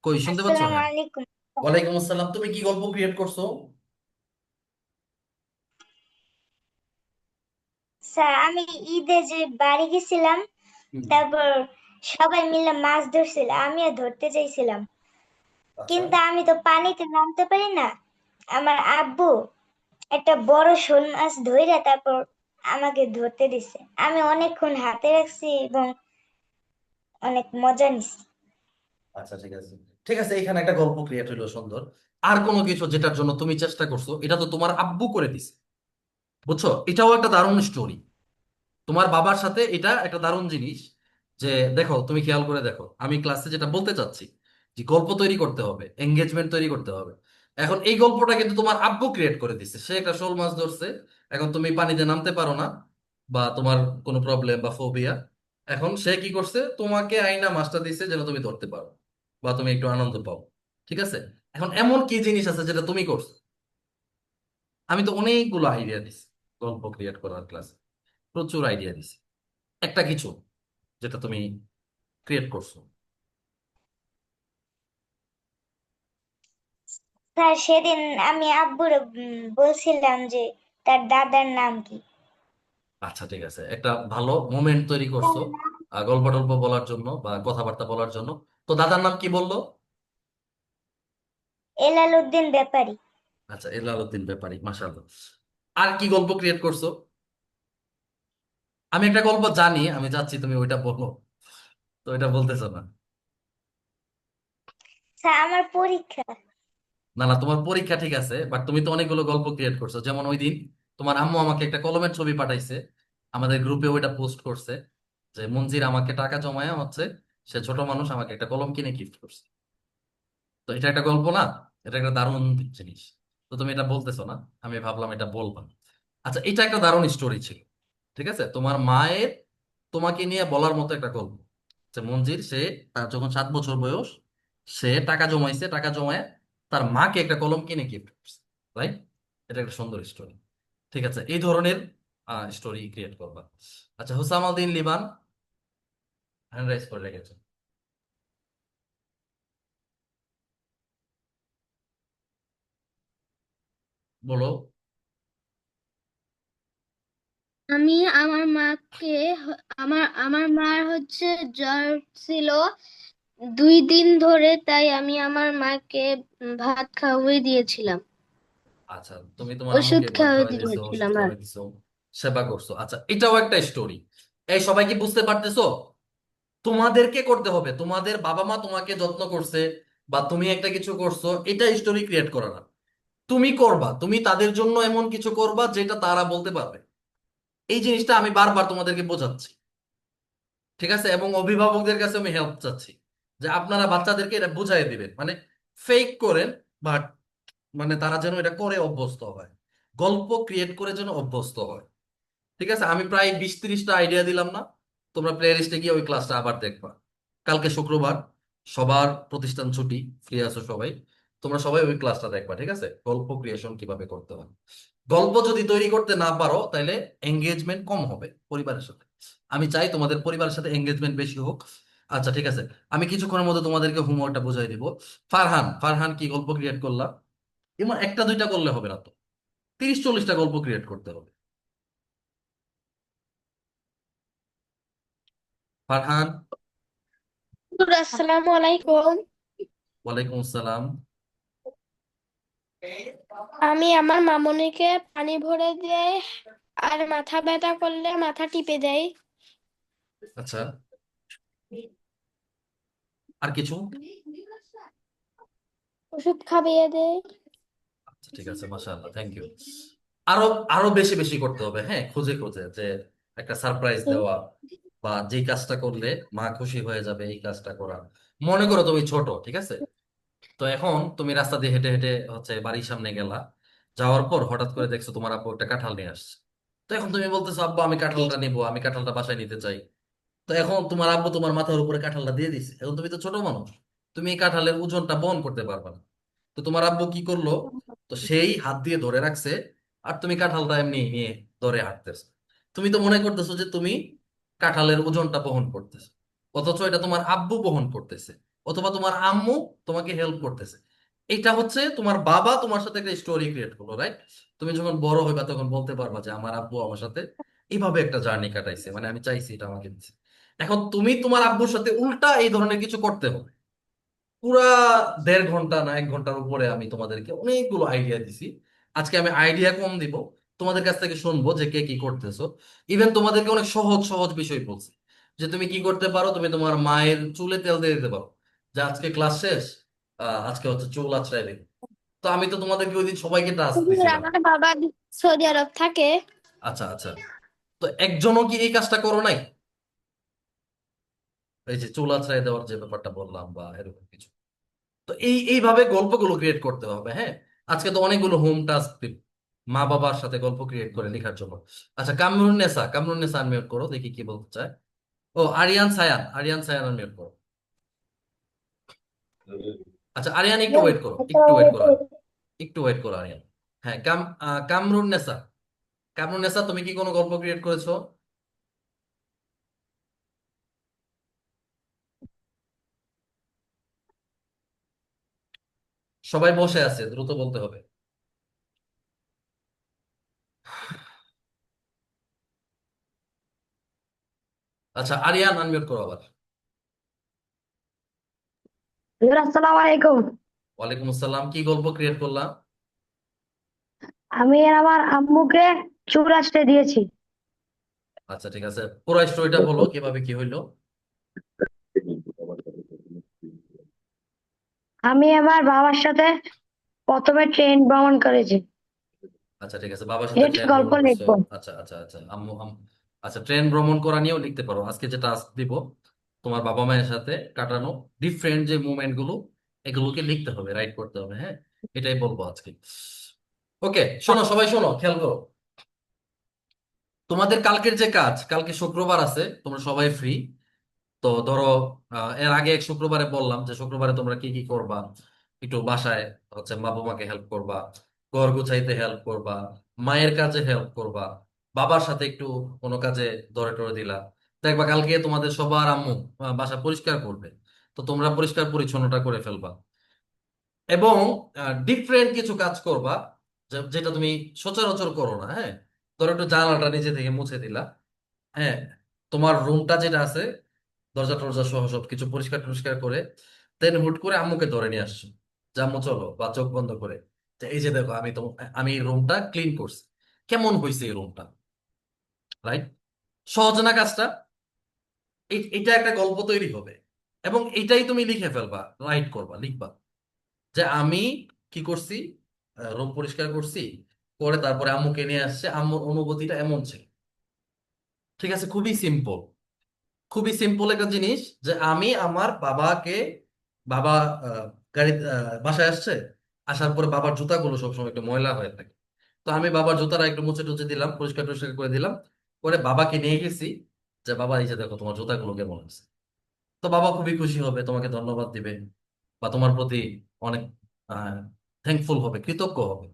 কই শুনতে পাচ্ছ? আসসালামু হ্যাঁ, আলাইকুম ওয়ালাইকুম আসসালাম। তুমি কি গল্প ক্রিয়েট করছো? স্যার। আমি ঈদে যে বাড়ি গেছিলাম, হুম, তারপর সবাই মিলে মাছ ধরছিল, আমিও ধরতে চাইছিলাম, আচ্ছা, কিন্তু আমি তো পানিতে নামতে পারি না। আমার আব্বু একটা বড় শোল মাছ ধইরা তারপর আমাকে ধরতে দিছে। আমি অনেকক্ষণ হাতে রাখছি এবং অনেক মজা নিছি। আচ্ছা, ঠিক আছে, ঠিক আছে। এখানে একটা গল্প ক্রিয়েট হইলো সুন্দর। আর কোনো কিছু যেটার জন্য তুমি চেষ্টা করছো, এটা তো তোমার আব্বু করে দিছে। বুঝছো? এটাও একটা দারুণ স্টোরি। তোমার বাবার সাথে এটা একটা দারুণ জিনিস। যে দেখো, তুমি খেয়াল করে দেখো, আমি ক্লাসে যেটা বলতে চাচ্ছি যে গল্প তৈরি করতে হবে, এঙ্গেজমেন্ট তৈরি করতে হবে। এখন এই গল্পটা কিন্তু তোমার আব্বু ক্রিয়েট করে দিচ্ছে। সে একটা শোল মাছ ধরছে, এখন তুমি পানিতে নামতে পারো না বা তোমার কোনো প্রবলেম বা ফোবিয়া। এখন সে কি করছে? তোমাকে আইনা মাছটা দিচ্ছে যেন তুমি ধরতে পারো বা তুমি একটু আনন্দ পাও। ঠিক আছে? এখন এমন কি জিনিস আছে যেটা তুমি করছো? আমি তো অনেকগুলো আইডিয়া দিছি গল্প ক্রিয়েট করার ক্লাসে, প্রচুর আইডিয়া দিছি। একটা কিছু যেটা তুমি ক্রিয়েট করছো। স্যার, সেদিন আমি আব্বুরে বলছিলাম যে তার দাদার নাম কি। আচ্ছা, ঠিক আছে, একটা ভালো মোমেন্ট তৈরি করছো গল্প টল্প বলার জন্য বা কথাবার্তা বলার জন্য। তো দাদার নাম কি বললো? এলাল উদ্দিন ব্যাপারী। আচ্ছা, এলাউদ্দিন ব্যাপারী, মাশাআল্লাহ। আর কি গল্প ক্রিয়েট করছো? আমি একটা গল্প জানি, আমি চাচ্ছি তুমি ওইটা বলো। তো এটা বলতেছো না? স্যার, আমার পরীক্ষা। না, না, তোমার পরীক্ষা ঠিক আছে, বাট তুমি তো অনেকগুলো গল্প ক্রিয়েট করছো। যেমন ওই দিন তোমার আম্মু আমাকে একটা কলমের ছবি পাঠাইছে, আমাদের গ্রুপে ওইটা পোস্ট করছে যে মঞ্জির আমাকে টাকা জমায় হচ্ছে, সে ছোট মানুষ, আমাকে একটা কলম কিনে গিফট করছে। তো এটা একটা গল্প না? এটা একটা দারুণ জিনিস। তো তুমি এটা বলতেছো না, আমি ভাবলাম এটা বলবা। আচ্ছা, এটা একটা দারুণ স্টোরি ছিল। ঠিক আছে, তোমার মায়ের তোমাকে নিয়ে বলার মতো একটা গল্প। যে মঞ্জির, সে তার যখন 7 বছর বয়স, সে টাকা জমাইছে, টাকা জমায় তার মাকে একটা কলম কিনে গিফট করছে। রাইট? এটা একটা সুন্দর স্টোরি। ঠিক আছে, এই ধরনের স্টোরি ক্রিয়েট করবা। আচ্ছা, হুসাম আল দিন লিবান হ্যান্ড রাইজ করে রেখেছে, বলো। আমি আমার কালকে আমার আমার মার হচ্ছে জ্বর ছিল 2 দিন ধরে, তাই আমি আমার মাকে ভাত খাওয়াই দিয়েছিলাম, আচ্ছা, তুমি তোমার ওষুধ আম্মুকে ভাত খাওয়াই খাওয়াই দিছো, ওষুধ দিয়েছিলাম। আর খাওয়াই দিছো, সেবা করছো। আচ্ছা, এটাও একটা স্টোরি। এই সবাই কি বুঝতে পারতেছো? তোমাদেরকে করতে হবে, তোমাদের বাবা মা তোমাকে যত্ন করছে বা তুমি একটা কিছু করছো, এটা স্টোরি ক্রিয়েট করা না। তুমি করবা, তুমি তাদের জন্য এমন কিছু করবা যেটা তারা বলতে পারবে। এই জিনিসটা আমি বারবার তোমাদেরকে বোঝাচ্ছি, ঠিক আছে? এবং অভিভাবকদের কাছে আমি হেল্প চাচ্ছি যে আপনারা বাচ্চাদেরকে এটা বুঝাই দিবেন, মানে ফেক করেন, বাট মানে তারা যেন এটা করে অভ্যস্ত হয়, গল্প ক্রিয়েট করে যেন অভ্যস্ত হয়। ঠিক আছে, আমি প্রায় 20-30টা আইডিয়া দিলাম না? তোমরা প্লে লিস্টে গিয়ে ওই ক্লাসটা আবার দেখবা। কালকে শুক্রবার, সবার প্রতিষ্ঠান ছুটি, ফ্রি আছো সবাই, তোমরা সবাই ওই ক্লাসটা দেখবা। ঠিক আছে, গল্প ক্রিয়েশন কিভাবে করতে হয়। গল্প যদি তৈরি করতে না পারো তাহলে এঙ্গেজমেন্ট কম হবে পরিবারের সাথে। আমি চাই তোমাদের পরিবারের সাথে এঙ্গেজমেন্ট বেশি হোক। আচ্ছা ঠিক আছে, আমি কিছুক্ষণের মধ্যে তোমাদেরকে হোমওয়ার্কটা বুঝাই দিব। ফারহান, ফারহান কি গল্প ক্রিয়েট করলা? এমন একটা দুইটা করলে হবে না তো, 30-40টা গল্প ক্রিয়েট করতে হবে। ফারহান। আসসালামু আলাইকুম। ওয়ালাইকুম আসসালাম। আমি আমার মামুনিকে পানি ভরে দেই, আর মাথা ব্যথা করলে মাথা টিপে দেই, আচ্ছা, আর কিছু? ওষুধ খাইয়ে দেই। আচ্ছা ঠিক আছে, মাশাআল্লাহ, থ্যাংক ইউ। আরো আরো বেশি বেশি করতে হবে, হ্যাঁ, খুঁজে খুঁজে যে একটা সারপ্রাইজ দেওয়া, বা যেই কাজটা করলে মা খুশি হয়ে যাবে এই কাজটা করা। মনে করো তুমি ছোট, ঠিক আছে, তো এখন তুমি রাস্তা দিয়ে হেঁটে হেঁটে হচ্ছে বাড়ির সামনে গেলা, যাওয়ার পর হঠাৎ করে দেখছো তোমার আব্বু একটা কাঁঠাল নিয়ে আসছে। তো এখন তুমি বলতেছো, আব্বু আমি কাঁঠালটা নিবো, আমি কাঁঠালটা বাসায় নিতে চাই। তো এখন তোমার আব্বু তোমার মাথার উপরে কাঁঠালটা দিয়ে দিছে, এখন তুমি তো ছোট মানুষ, তুমি এই কাঁঠালের ওজনটা বহন করতে পারবে না। তো তোমার আব্বু কি করলো? তো সেই হাত দিয়ে ধরে রাখছে, আর তুমি কাঁঠালটা এমনি নিয়ে ধরে হাঁটতেছো। তুমি তো মনে করতেছো যে তুমি কাঁঠালের ওজনটা বহন করতেছো, অথচ এটা তোমার আব্বু বহন করতেছে, অথবা তোমার আম্মু তোমাকে হেল্প করতেছে। এটা হচ্ছে তোমার বাবা তোমার সাথে একটা স্টোরি ক্রিয়েট করলো, রাইট? তুমি যখন বড় হইবা তখন বলতে পারবা যে আমার আব্বু আমার সাথে এইভাবে একটা জার্নি কাটাইছে, মানে আমি চাইছি এটা আমাকে দিচ্ছে। এখন তুমি তোমার আব্বুর সাথে উল্টা এই ধরনের কিছু করতে হবে। পুরা 1.5 ঘন্টা না 1 ঘন্টার উপরে আমি তোমাদেরকে অনেকগুলো আইডিয়া দিছি। আজকে আমি আইডিয়া কম দিব, তোমাদের কাছ থেকে শুনবো যে কে কি করতেছো। ইভেন তোমাদেরকে অনেক সহজ সহজ বিষয় বলছি, যে তুমি কি করতে পারো, তুমি তোমার মায়ের চুলে তেল দিয়ে দিতে পারো, যে আজকে ক্লাস শেষ, আজকে হচ্ছে চুল আঁচড়াই দিবে। তো আমি তো তোমাদেরকে ওই দিন সবাইকে টাস্ক দিছিলাম। আমার বাবা সৌদি আরব থাকে। আচ্ছা আচ্ছা, তো একজনও কি এই কাজটা করো নাই? এই যে চুল আঁচড়াই দেওয়ার যে ব্যাপারটা বললাম বা এরকম কিছু। তো এইভাবে গল্পগুলো ক্রিয়েট করতে হবে, হ্যাঁ। আজকে তো অনেকগুলো হোম টাস্ক মা বাবার সাথে গল্প ক্রিয়েট করে লেখার জন্য। আচ্ছা, কামরুন নেসা, কামরুন নেসা আনমিউট করো, দেখি কি বলতে চায়। ও আরিয়ান সায়ান, আরিয়ান সায়ান আনমিউট করো। আচ্ছা আরিয়ান, একটু ওয়েট করো, একটু ওয়েট করো, একটু ওয়েট করো আরিয়ান। হ্যাঁ, কামরুন নেসা, কামরুন নেসা, তুমি কি কোনো গল্প ক্রিয়েট করেছো? সবাই বসে আছে, দ্রুত বলতে হবে। আচ্ছা আরিয়ান, আনমিউট করো আবার। হুজুর, আসসালামু আলাইকুম। ওয়ালাইকুম আসসালাম, কি গল্প ক্রিয়েট করলাম? আমি আমার আম্মুকে চুল আঁচড়ে দিয়েছি। আচ্ছা ঠিক আছে, পুরো স্টোরিটা বলো, কিভাবে কি হইলো। আমি আমার বাবার সাথে প্রথমে ট্রেন ভ্রমণ করেছি। আচ্ছা ঠিক আছে, বাবার এটা সাথে একটা ট্রেন গল্প ভ্রমণ করছো। লিখবো। আচ্ছা আচ্ছা আচ্ছা, আচ্ছা, ট্রেন ভ্রমণ করা নিয়েও লিখতে পারো। আজকে যে টাস্ক দিব, তোমার বাবা মায়ের সাথে কাটানো ডিফারেন্ট যে মুভমেন্ট গুলো, এগুলোকে লিখতে হবে, রাইট করতে হবে, হ্যাঁ। এটাই বলবো আজকে। ওকে, শোনো সবাই, শোনো, খেয়াল করো। তোমাদের কালকের যে কাজ, কালকে শুক্রবার আছে, তোমরা সবাই ফ্রি। তো ধরো, এর আগে এক শুক্রবারে বললাম যে শুক্রবারে তোমরা কি কি করবা। একটু বাসায় হচ্ছে মা বাবাকে হেল্প করবা, ঘর গুছাইতে হেল্প করবা, মায়ের কাজে হেল্প করবা, বাবার সাথে একটু কোনো কাজে ধরে টরে দিলা। দেখবা কালকে তোমাদের সবার আম্মু বাসা পরিষ্কার করবে। তো তোমরা পরিষ্কার পরিচ্ছন্নতা করে ফেলবা, এবং ডিফারেন্ট কিছু কাজ করবা, যেটা তুমি সচরাচর করো না, হ্যাঁ। ধরো একটু জানালাটা নিজে থেকে মুছে দিলা, হ্যাঁ, তোমার রুমটা যেটা আছে দরজা টরজা সহ সবকিছু পরিষ্কার টরিষ্কার করে দেন হুট করে আম্মুকে ধরে নিয়ে আসছো, যে আম্মু চলো, বা চোখ বন্ধ করে, যে এই যে দেখো আমি রুমটা ক্লিন করছি, কেমন হয়েছে এই রুমটা, রাইট? সহজ না কাজটা? এটা একটা গল্প তৈরি হবে, এবং এটাই তুমি লিখে ফেলবা, রাইট করবা, লিখবা যে আমি কি করছি, রুম পরিষ্কার করছি, করে তারপরে আম্মুকে নিয়ে আসছে, আম্মুর অনুভূতিটা এমন ছিল। ঠিক আছে, খুবই সিম্পল, খুবই সিম্পল একটা জিনিস, যে আমি আমার বাবাকে, বাবা গাড়ি বাসায় আসছে, আসার পরে বাবার জুতাগুলো সবসময় একটু ময়লা হয়ে থাকে, তো আমি বাবার জুতাটা একটু মুছে টুছে দিলাম, পরিষ্কার টরিষ্কার করে দিলাম, করে বাবাকে নিয়ে গেছি, যে বাবা এই যে দেখো তোমার জুতাগুলো কেমন আছে। তো বাবা খুবই খুশি হবে, তোমাকে ধন্যবাদ দিবে, বা তোমার প্রতি অনেক থ্যাঙ্কফুল হবে, কৃতজ্ঞ হবে।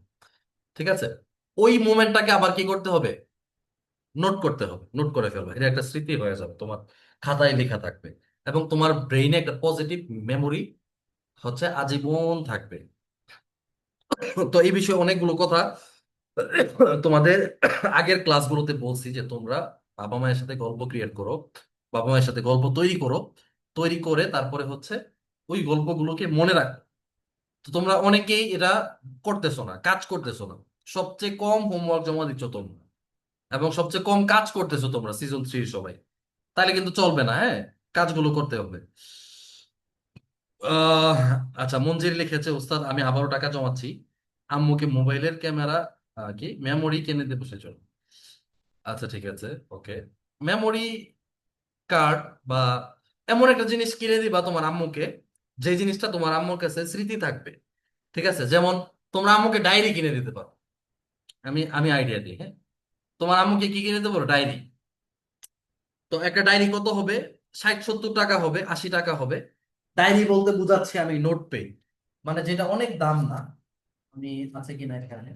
ঠিক আছে, ওই মোমেন্টটাকে আবার কি করতে হবে, নোট করতে হবে, নোট করে ফেলবে, এটা একটা স্মৃতি হয়ে যাবে, তোমার খাতায় লেখা থাকবে, এবং তোমার ব্রেইনে একটা পজিটিভ মেমোরি হচ্ছে আজীবন থাকবে। তো এই বিষয়ে অনেকগুলো কথা তোমাদের আগের ক্লাসগুলোতে বলছি, যে তোমরা বাবা মায়ের সাথে গল্প ক্রিয়েট করো, বাবা মায়ের সাথে গল্প তৈরি করো, তৈরি করে তারপরে হচ্ছে ওই গল্পগুলোকে মনে রাখো। তো তোমরা অনেকেই এটা করতেছো না, কাজ করতেছো না, সবচেয়ে কম হোমওয়ার্ক জমা দিচ্ছ তোমরা, এবং সবচেয়ে কম কাজ করতেছো তোমরা সিজন 3 সবাই। তাহলে কিন্তু চলবে না, হ্যাঁ, কাজগুলো করতে হবে। আহ আচ্ছা, মঞ্জির লিখেছে, উস্তাদ আমি আবারও টাকা জমাচ্ছি, আম্মুকে মোবাইলের ক্যামেরা কি মেমোরি কিনে দিয়ে বসেছিল। আচ্ছা ঠিক আছে, ওকে, মেমোরি কার্ড বা এমন একটা জিনিস কিনে দিবা তোমার আম্মুকে, যে জিনিসটা তোমার আম্মুর কাছে স্মৃতি থাকবে। ঠিক আছে, যেমন তোমরা আম্মুকে ডায়েরি কিনে দিতে পারো। আমি আইডিয়া দিই, হ্যাঁ, তোমার আম্মুকে কি কিনে দিতে পারো, ডায়েরি। তো একটা ডায়েরি কত হবে, 60-70 টাকা হবে, 80 টাকা হবে। ডায়েরি বলতে বুঝাচ্ছি আমি নোট পেন, মানে যেটা অনেক দাম না। আমি আছে কিনা এখানে,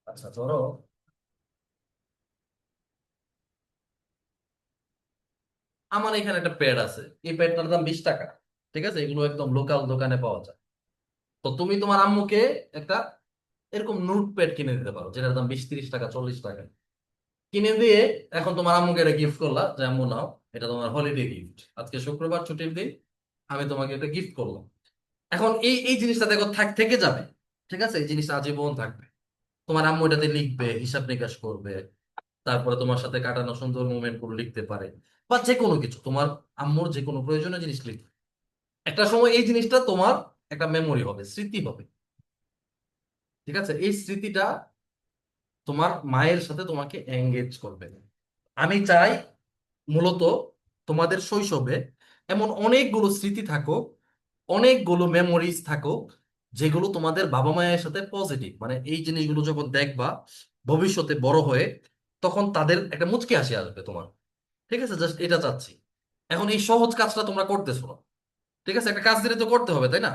আচ্ছা ধরো, আমার এখানে একটা প্যাড আছে, এই প্যাডটার দাম 20 টাকা। ঠিক আছে, এগুলো একদম লোকাল দোকানে পাওয়া যায়। তো তুমি তোমার আম্মুকে একটা এরকম নোট প্যাড কিনে দিতে পারো, যেটার দাম 20-30 টাকা, 40 টাকা কিনে দিয়ে, এখন তোমার আম্মুকে এটা গিফট করলা, যে আম্মু নাও, এটা তোমার হলিডে গিফট, আজকে শুক্রবার ছুটির দিন, আমি তোমাকে এটা গিফট করলাম। এখন এই এই জিনিসটা দেখো থেকে যাবে। ঠিক আছে, এই জিনিসটা আজীবন থাকবে, তোমার আম্মু এটাতে লিখবে, হিসাব নিকাশ করবে, তারপরে তোমার সাথে কাটানো সুন্দর মোমেন্ট গুলো লিখতে পারে, বা যে কোনো কিছু তোমার আম্মুর যে কোনো প্রয়োজনীয় জিনিস লিখবে। একটা সময় এই জিনিসটা তোমার একটা মেমোরি হবে, স্মৃতি হবে। ঠিক আছে, এই স্মৃতিটা তোমার মায়ের সাথে তোমাকে এঙ্গেজ করবে। আমি চাই মূলত তোমাদের শৈশবে এমন অনেকগুলো স্মৃতি থাকুক, অনেকগুলো মেমোরিজ থাকুক, যেগুলো তোমাদের বাবা মায়ের সাথে পজিটিভ, মানে এই জিনিসগুলো যখন দেখবা ভবিষ্যতে বড় হয়ে, তখন তাদের একটা মুচকি হাসি আসবে তোমার। ঠিক আছে, জাস্ট এটা চাচ্ছি। এখন এই সহজ কাজটা তোমরা করতেছো না। ঠিক আছে, একটা কাজ দিলে তো করতে হবে, তাই না?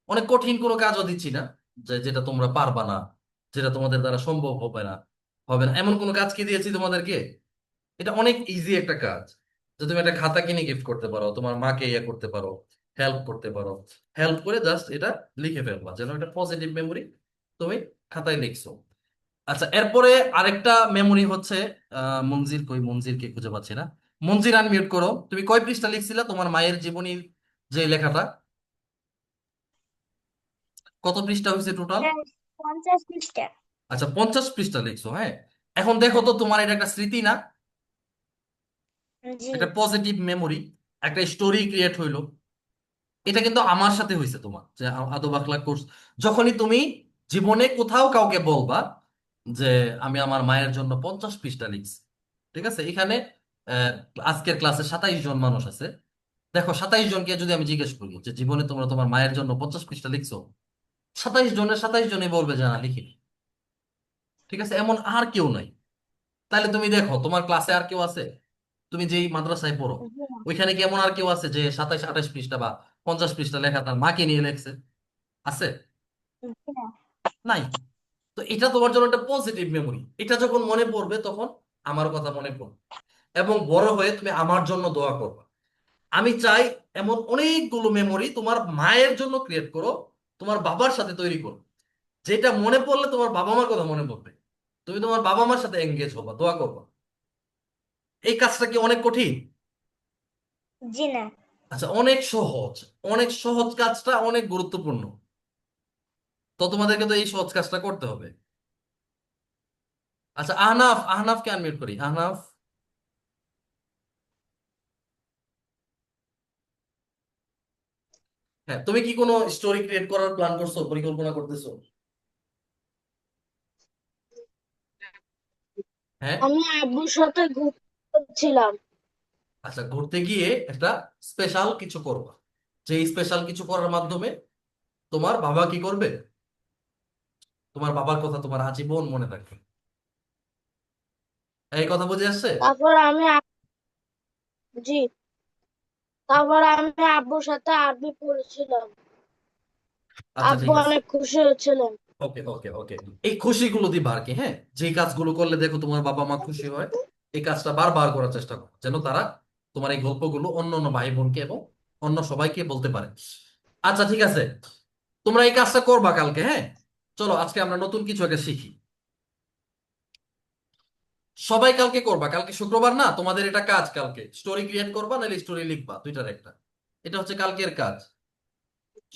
অনেক কঠিন কোনো কাজও দিচ্ছি না, যেটা তোমরা পারবা না, যেটা তোমাদের দ্বারা সম্ভব হবে না, হবে না, এমন কোনো কাজ কি দিয়েছি তোমাদেরকে? এটা অনেক ইজি একটা কাজ, যে তুমি একটা খাতা কিনে গিফট করতে পারো, তোমার মাকে ইয়ে করতে পারো, হেল্প করতে পারো, হেল্প করে জাস্ট এটা লিখে ফেলবা, যেন একটা পজিটিভ মেমোরি তুমি খাতায় লিখছো। আচ্ছা, এরপরে আরেকটা মেমোরি হচ্ছে, মঞ্জির কই, মঞ্জিরকে খুঁজে পাচ্ছি না। মঞ্জির আনমিউট করো, তুমি কয় পৃষ্ঠা লিখছিলা তোমার মায়ের জীবনীর যে লেখাটা, কত পৃষ্ঠা হয়েছে টোটাল? 50 পৃষ্ঠা। আচ্ছা, 50 পৃষ্ঠা লিখছো, হ্যাঁ। এখন দেখো তো, তোমার এটা একটা স্মৃতি না, জি। একটা পজিটিভ মেমোরি, একটা স্টোরি ক্রিয়েট হইলো। এটা কিন্তু আমার সাথে হয়েছে তোমার, যে আদব আখলাক কোর্স, যখনই তুমি জীবনে কোথাও কাউকে বলবা যে আমি আমার মায়ের জন্য 50 পৃষ্ঠা লিখছি। ঠিক আছে, এখানে আহ, আজকের ক্লাসে 27 জন মানুষ আছে। দেখো, 27 জনকে যদি আমি জিজ্ঞেস করি যে জীবনে তোমরা তোমার মায়ের জন্য 50 পৃষ্ঠা লিখছো, 27 জনের 27 জনই বলবে যে না, লিখিনি। ঠিক আছে, এমন আর কেউ নাই। তাহলে তুমি দেখো, তোমার ক্লাসে আর কেউ আছে, তুমি যেই মাদ্রাসায় পড়ো, জি না। ওইখানে কি এমন আর কেউ আছে যে 27-28 পৃষ্ঠা বা 50 পৃষ্ঠা লেখা তার মাকে নিয়ে লেখছে? আছে? জি না। নাই। তো এটা তোমার জন্য একটা পজিটিভ মেমোরি, এটা যখন মনে পড়বে তখন আমার কথা মনে পড়বে, এবং বড় হয়ে তুমি আমার জন্য দোয়া করবে। আমি চাই এমন অনেকগুলো মেমোরি তোমার মায়ের জন্য ক্রিয়েট করো, তোমার বাবার সাথে তৈরি করো, যেটা মনে পড়লে তোমার বাবা মার কথা মনে পড়বে, তুমি তোমার বাবা মার সাথে এঙ্গেজ হবা, দোয়া করবা। এই কাজটা কি অনেক কঠিন? জি না। আচ্ছা, অনেক সহজ। অনেক সহজ কাজটা অনেক গুরুত্বপূর্ণ। তো তোমাদেরকে তো এই সহজ কাজটা করতে হবে। আচ্ছা, আহনাফ, আহনাফকে আনমিউট করি। আহনাফ, হ্যাঁ, তুমি কি কোনো স্টোরি ক্রিয়েট করার প্ল্যান করছো, পরিকল্পনা করতেছো? হ্যাঁ। আমি আব্বুর সাথে ঘুরছিলাম। আচ্ছা, ঘুরতে গিয়ে একটা স্পেশাল কিছু করবা, যে স্পেশাল কিছু করার মাধ্যমে তোমার বাবা কি করবে, তোমার বাবার কথা তোমার আজীবন মনে থাকবে। এই কথা বুঝে আসছে? তারপর আমি জি, তারপর আমি আব্বুর সাথে আরবি পড়েছিলাম। আচ্ছা, আব্বু ঠিক আছে। অনেক খুশি হয়েছিলেন। ওকে, ওকে, ওকে। এই খুশিগুলো দিবা আর কি। হ্যাঁ, যে কাজগুলো করলে দেখো তোমার বাবা মা খুশি হয়, এই কাজটা বারবার করার চেষ্টা করো, যেন তারা তোমার এই গল্পগুলো অন্য অন্য ভাই বোনকে এবং অন্য সবাইকে বলতে পারে। আচ্ছা, ঠিক আছে, তোমরা এই কাজটা করবা কালকে। হ্যাঁ, চলো আজকে আমরা নতুন কিছু একটা শিখি। সবাই কালকে করবা, কালকে শুক্রবার না, তোমাদের এটা কাজ, কালকে স্টোরি ক্রিয়েট করবা, নাহলে স্টোরি লিখবা, দুইটার একটা। এটা হচ্ছে কালকের কাজ।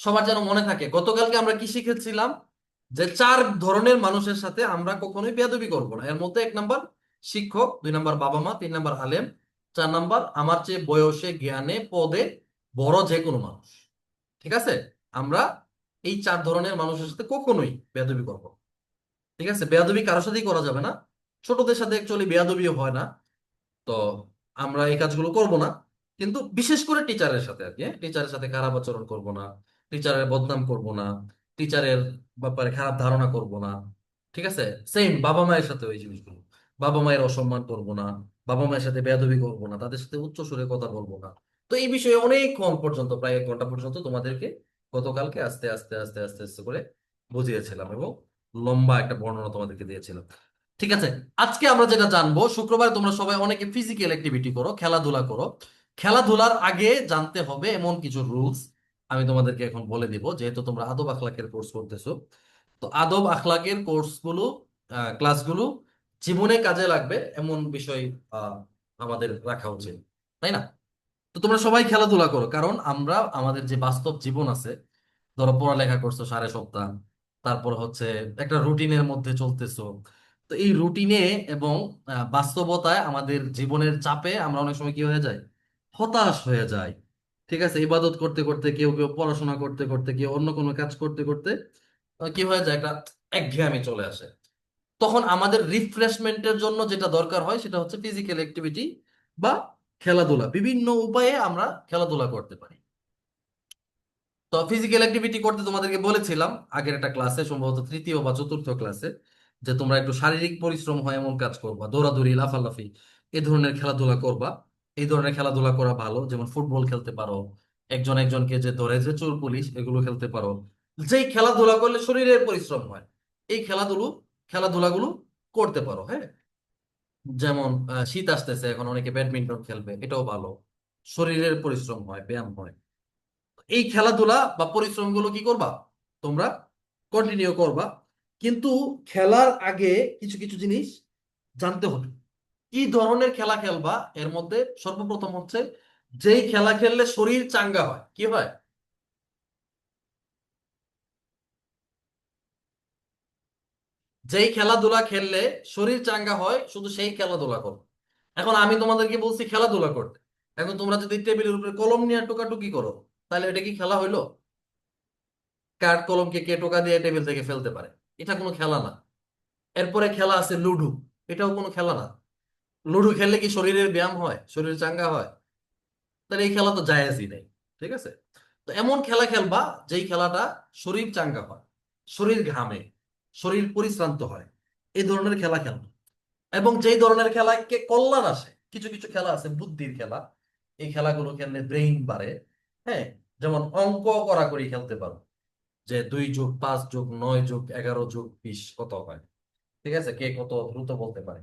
সবার যেন মনে থাকে, গতকালকে আমরা কি শিখেছিলাম, যে 4 ধরনের মানুষের সাথে আমরা কখনোই বেয়াদবি করব না। এর মধ্যে 1 নাম্বার শিক্ষক, 2 নাম্বার বাবা মা, 3 নাম্বার আলেম, 4 নাম্বার আমার চেয়ে বয়সে জ্ঞানে পদে বড় যে কোনো মানুষ। ঠিক আছে? আমরা এই 4 ধরনের মানুষের সাথে কখনোই বেয়াদবি করব না। ঠিক আছে? বেয়াদবি কারোর সাথেই করা যাবে না। ছোটদের সাথে অ্যাকচুয়ালি বেয়াদবিও হয় না। তো আমরা এই কাজগুলো করব না, কিন্তু বিশেষ করে টিচারের সাথে আর কি। টিচারের সাথে খারাপ আচরণ করব না, টিচারের বদনাম করব না, টিচারের ব্যাপারে খারাপ ধারণা করব না। ঠিক আছে? সেম বাবা মায়ের সাথে ওই জিনিসগুলো, বাবা মায়ের অসম্মান করব না, বাবা মায়ের সাথে বেয়াদবি করব না, তাদের সাথে উচ্চ সুরে কথা বলবো না। তো এই বিষয়ে অনেকক্ষণ পর্যন্ত, প্রায় 1 ঘন্টা পর্যন্ত তোমাদেরকে গতকালকে আস্তে আস্তে আস্তে আস্তে আস্তে করে বুঝিয়েছিলাম এবং লম্বা একটা বর্ণনা তোমাদেরকে দিয়েছিলাম। ঠিক আছে? আজকে আমরা যেটা জানবো, শুক্রবার তোমরা সবাই অনেকে ফিজিক্যাল অ্যাক্টিভিটি করো, খেলাধুলা করো। খেলাধুলার আগে জানতে হবে এমন কিছু রুলস আমি তোমাদেরকে এখন বলে দিব, যেহেতু তোমরা আদব আখলাকের কোর্স করতেছো। তো আদব আখলাকের কোর্সগুলো, ক্লাসগুলো জীবনে কাজে লাগবে এমন বিষয় আহ, আমাদের রাখা উচিত, তাই না? তো তোমরা সবাই খেলাধুলা করো, কারণ আমরা আমাদের যে বাস্তব জীবন আছে, ধরো পড়ালেখা করছো 1.5 সপ্তাহ, তারপর হচ্ছে একটা রুটিনের মধ্যে চলতেছো। তো এই রুটিনে এবং বাস্তবতায় আমাদের জীবনের চাপে আমরা অনেক সময় কি হয়ে যায়, হতাশ হয়ে যায়। ঠিক আছে? ইবাদত করতে করতে, কেউ কেউ পড়াশোনা করতে করতে, কেউ অন্য কোনো কাজ করতে করতে কি হয়ে যায়, একটা একঘেয়েমি চলে আসে। তখন আমাদের রিফ্রেশমেন্টের জন্য যেটা দরকার হয় সেটা হচ্ছে ফিজিক্যাল অ্যাক্টিভিটি বা খেলাধুলা। বিভিন্ন উপায়ে আমরা খেলাধুলা করতে পারি। তো ফিজিক্যাল অ্যাক্টিভিটি করতে তোমাদেরকে বলেছিলাম আগের একটা ক্লাসে, সম্ভবত 3য় বা 4র্থ ক্লাসে, যে তোমরা একটু শারীরিক পরিশ্রম হয় এমন কাজ করবা, দৌড়াদৌড়ি, লাফালাফি, এই ধরনের খেলাধুলা করবা। এই ধরনের খেলাধুলা করা ভালো, যেমন ফুটবল খেলতে পারো, একজন একজনকে যে ধরে যে চোর পুলিশ, এগুলো খেলতে পারো। যেই খেলাধুলা করলে শরীরের পরিশ্রম হয়, এই খেলাধুলাগুলো করতে পারো। হ্যাঁ, যেমন শীত আসতেছে, এখন অনেকে ব্যাডমিন্টন খেলবে, এটাও ভালো, শরীরের পরিশ্রম হয়, ব্যায়াম হয়। এই খেলাধুলা বা পরিশ্রমগুলো কি করবা, তোমরা কন্টিনিউ করবা। কিন্তু খেলার আগে কিছু কিছু জিনিস জানতে হবে। কি ধরনের খেলা খেলবা, এর মধ্যে সর্বপ্রথম হচ্ছে, যেই খেলা খেললে শরীর চাঙ্গা হয়, কি হয়, যেই খেলাধুলা খেললে শরীর চাঙ্গা হয়, শুধু সেই খেলাধুলা করো। এখন আমি তোমাদেরকে বলছি খেলাধুলা করতে, এখন তোমরা যদি টেবিলের উপরে কলম নিয়ে টোকাটুকি করো, তাহলে এটা কি খেলা হইলো? কাঠ কলমকে কে টোকা দিয়ে টেবিল থেকে ফেলতে পারে? এটা কোনো খেলা না। এরপরে খেলা আছে লুডু, এটাও কোনো খেলা না। লুডু খেললে কি শরীরের ব্যায়াম হয়, শরীর চাঙ্গা হয়? তাহলে এই খেলা তো জায়েজই নেই। ঠিক আছে? তো এমন খেলা খেলবা যেই খেলাটা শরীর চাঙ্গা হয়, শরীর ঘামে, শরীর পরিশ্রান্ত হয়, এই ধরনের খেলা খেলবা। এবং যেই ধরনের খেলাকে কল্যাণ আসে, কিছু কিছু খেলা আছে বুদ্ধির খেলা, এই খেলাগুলো খেললে ব্রেইন বাড়ে। হ্যাঁ, যেমন অঙ্ক কড়াকড়ি খেলতে পারো, যে 2+5+9+11+20 কত হয়। ঠিক আছে? কে কত দ্রুত বলতে পারে।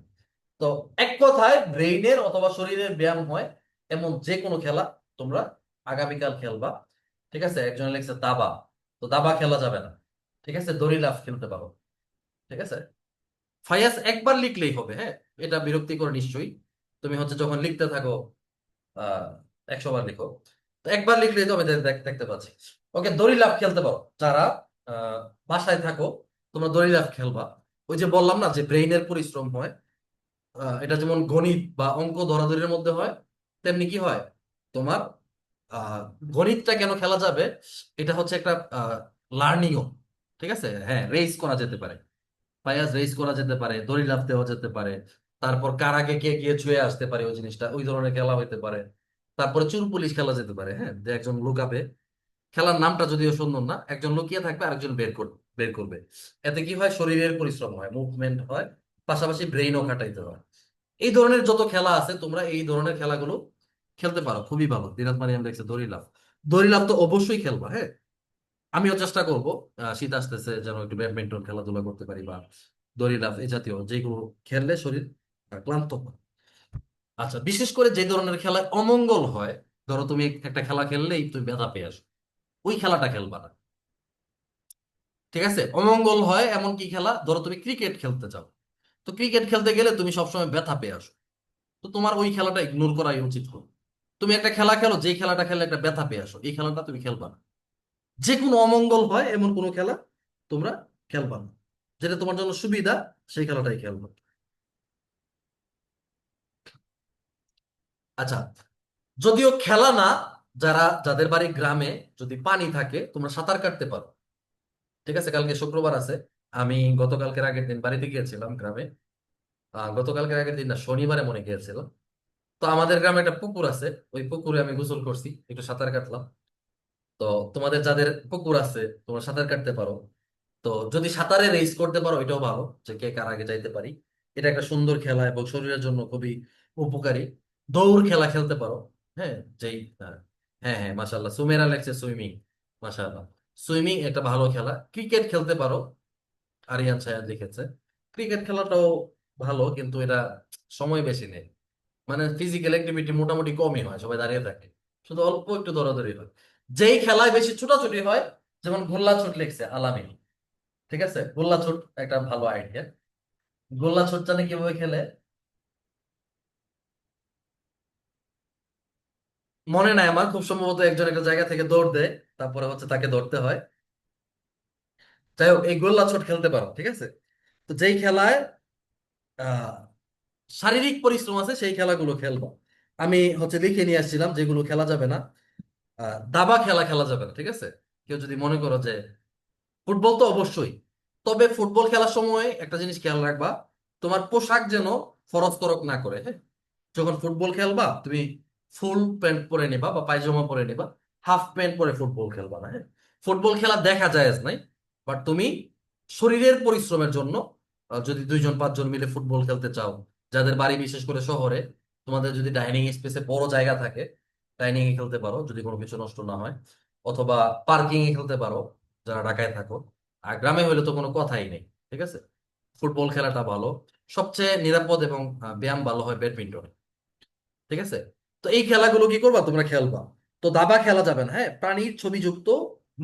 তো এক কথায় ব্রেইনের অথবা শরীরের ব্যায়াম হয় এমন যে কোনো খেলা তোমরা আগামীকাল খেলবা। ঠিক আছে? একজন লেগছে দাবা, তো দাবা খেলা যাবে না। ঠিক আছে? দড়ি লাফ খেলতে পারো। ঠিক আছে? ফায়াজ একবার লিখলেই হবে। হ্যাঁ, এটা বিরক্তিকর নিশ্চয়ই, তুমি হচ্ছে যখন লিখতে থাকো 100 বার লিখো, তো একবার লিখলেই তো আমি দেখতে পাচ্ছি। ওকে, দড়ি লাফ খেলতে পারো যারা বাসায় থাকো, তোমরা দড়ি লাফ খেলবা। ওই যে বললাম না যে ব্রেইনের পরিশ্রম হয়, এটা যেমন গণিত বা অঙ্ক ধরাধরির মধ্যে হয়, তেমনি কি হয় তোমার আহ গণিতটা কেন খেলা যাবে, এটা হচ্ছে একটা লার্নিংও। ঠিক আছে, হ্যাঁ, রেস করা যেতে পারে, পায়াস রেস করা যেতে পারে, দড়ি লাফ দেওয়া যেতে পারে, তারপর কার আগে কে গিয়ে ছুঁয়ে আসতে পারে, ওই জিনিসটা ওই ধরনের খেলা হইতে পারে। তারপরে চোর পুলিশ খেলা যেতে পারে, হ্যাঁ, যে একজন লুকাবে, খেলার নামটা যদিও সুন্দর না, একজন লুকিয়ে থাকবে আরেকজন বের করবে। এতে কি হয়, শরীরের পরিশ্রম হয়, মুভমেন্ট হয়, পাশাপাশি ব্রেইনও খাটাইতে হয়। এই ধরনের যত খেলা আছে তোমরা এই ধরনের খেলাগুলো খেলতে পারো, খুবই ভালো। দিনাত মারিয়াম দেখছে দড়ি লাফ, দড়ি লাফ তো অবশ্যই খেলবা, হ্যাঁ। আমিও চেষ্টা করব, শীত আসতেছে যেন একটু ব্যাডমিন্টন খেলাধুলা করতে পারি, বা দড়ি লাফ এই জাতীয় যেগুলো খেললে শরীর ক্লান্ত হয়। আচ্ছা, বিশেষ করে যে ধরনের খেলায় অমঙ্গল হয়, ধরো তুমি একটা খেলা খেললেই তুমি ব্যথা পেয়ে আসো, ওই খেলাটা খেলবা না। ঠিক আছে, অমঙ্গল হয় এমন কি খেলা, ধরো তুমি ক্রিকেট খেলতে চাও, তো ক্রিকেট খেলতে গেলে তুমি সবসময় ব্যথা পেয়ে আসো, তো তোমার ওই খেলাটা ইগনোর করাই উচিত হবে। তুমি একটা খেলা খেলো, যে খেলাটা খেলে একটা ব্যথা পেয়ে আসো, এই খেলাটা তুমি খেলবা না। যে কোনো অমঙ্গল হয় এমন কোনো খেলা তোমরা খেলবা না, যেটা তোমার জন্য সুবিধা সেই খেলাটাই খেলবা। আচ্ছা, যদিও খেলা না, যাদের বাড়ি গ্রামে যদি পানি থাকে তোমরা সাঁতার কাটতে পারো। ঠিক আছে, কালকে শুক্রবার আছে, আমি গতকালকের আগের দিন বাড়িতে গিয়েছিলাম গ্রামে, গতকালকের আগের দিন না, শনিবারে মনে গিয়েছিলাম। তো আমাদের গ্রামে একটা পুকুর আছে, ওই পুকুরে আমি গোসল করছি, একটু সাঁতার কাটলাম। তো তোমাদের যাদের পুকুর আছে তোমরা সাঁতার কাটতে পারো। তো যদি সাঁতারে রেস করতে পারো এটাও ভালো, যে কে কার আগে যাইতে পারি। এটা একটা সুন্দর খেলা এবং শরীরের জন্য খুবই উপকারী। দৌড় খেলা খেলতে পারো, হ্যাঁ, যেই হ্যাঁ হ্যাঁ, মাশাআল্লাহ, সুমেরা লেগছে সুইমিং, মাশাআল্লাহ, সুইমিং একটা ভালো খেলা। ক্রিকেট খেলতে পারো, আরিয়ান সায়াদ লিখেছে। ক্রিকেট খেলাটাও ভালো, কিন্তু এটা সময় বেশি নেই, মানে ফিজিক্যাল অ্যাক্টিভিটি মোটামুটি কমই হয়, সবাই দাঁড়িয়ে থাকে, শুধু অল্প একটু দৌড়াদৌড়ি হয়। যেই খেলায় বেশি ছোটাছুটি হয়, যেমন গোল্লা ছুট লিখছে আলামিন। ঠিক আছে, গোল্লা ছুট একটা ভালো আইডিয়া। গোল্লা ছুট জানে কিভাবে খেলে? মনে নাই আমার, খুব সম্ভবত একজন একটা জায়গা থেকে দৌড় দেয়, তারপরে হচ্ছে তাকে ধরতে হয়। যাই হোক, এই গোল্লা ছুট খেলতে পারো, ঠিক আছে। তো যেই খেলায় আহ শারীরিক পরিশ্রম আছে সেই খেলাগুলো খেলবো। আমি হচ্ছে লিখে নিয়ে আসছিলাম যেগুলো খেলা যাবে না। দাবা খেলা খেলা যাবে না, ঠিক আছে। কেউ যদি মনে করো যে ফুটবল, তো অবশ্যই, তবে ফুটবল খেলার সময় একটা জিনিস খেয়াল রাখবা, তোমার পোশাক যেন ফরজ তরক না করে, হ্যাঁ। যখন ফুটবল খেলবা তুমি ফুল প্যান্ট পরে নিবা বা পায়জামা পরে নিবা, হাফ প্যান্ট পরে ফুটবল খেলবা না, হ্যাঁ। ফুটবল খেলা দেখা যায় নাই, বাট তুমি শরীরের পরিশ্রমের জন্য যদি 2 জন 5 জন মিলে ফুটবল খেলতে চাও, যাদের বাড়ি বিশেষ করে শহরে, তোমাদের যদি ডাইনিং স্পেসে বড় জায়গা থাকে, ডাইনিং এ খেলতে পারো যদি কোনো কিছু নষ্ট না হয়, অথবা পার্কিং এ খেলতে পারো যারা ঢাকায় থাকো। আর গ্রামে হলে তো কোনো কথাই নেই, ঠিক আছে। ফুটবল খেলাটা ভালো, সবচেয়ে নিরাপদ এবং ব্যায়াম ভালো হয় ব্যাডমিন্টন, ঠিক আছে। তো এই খেলাগুলো কি করবা তোমরা খেলবা। তো দাবা খেলা যাবে না, হ্যাঁ, প্রাণীর ছবিযুক্ত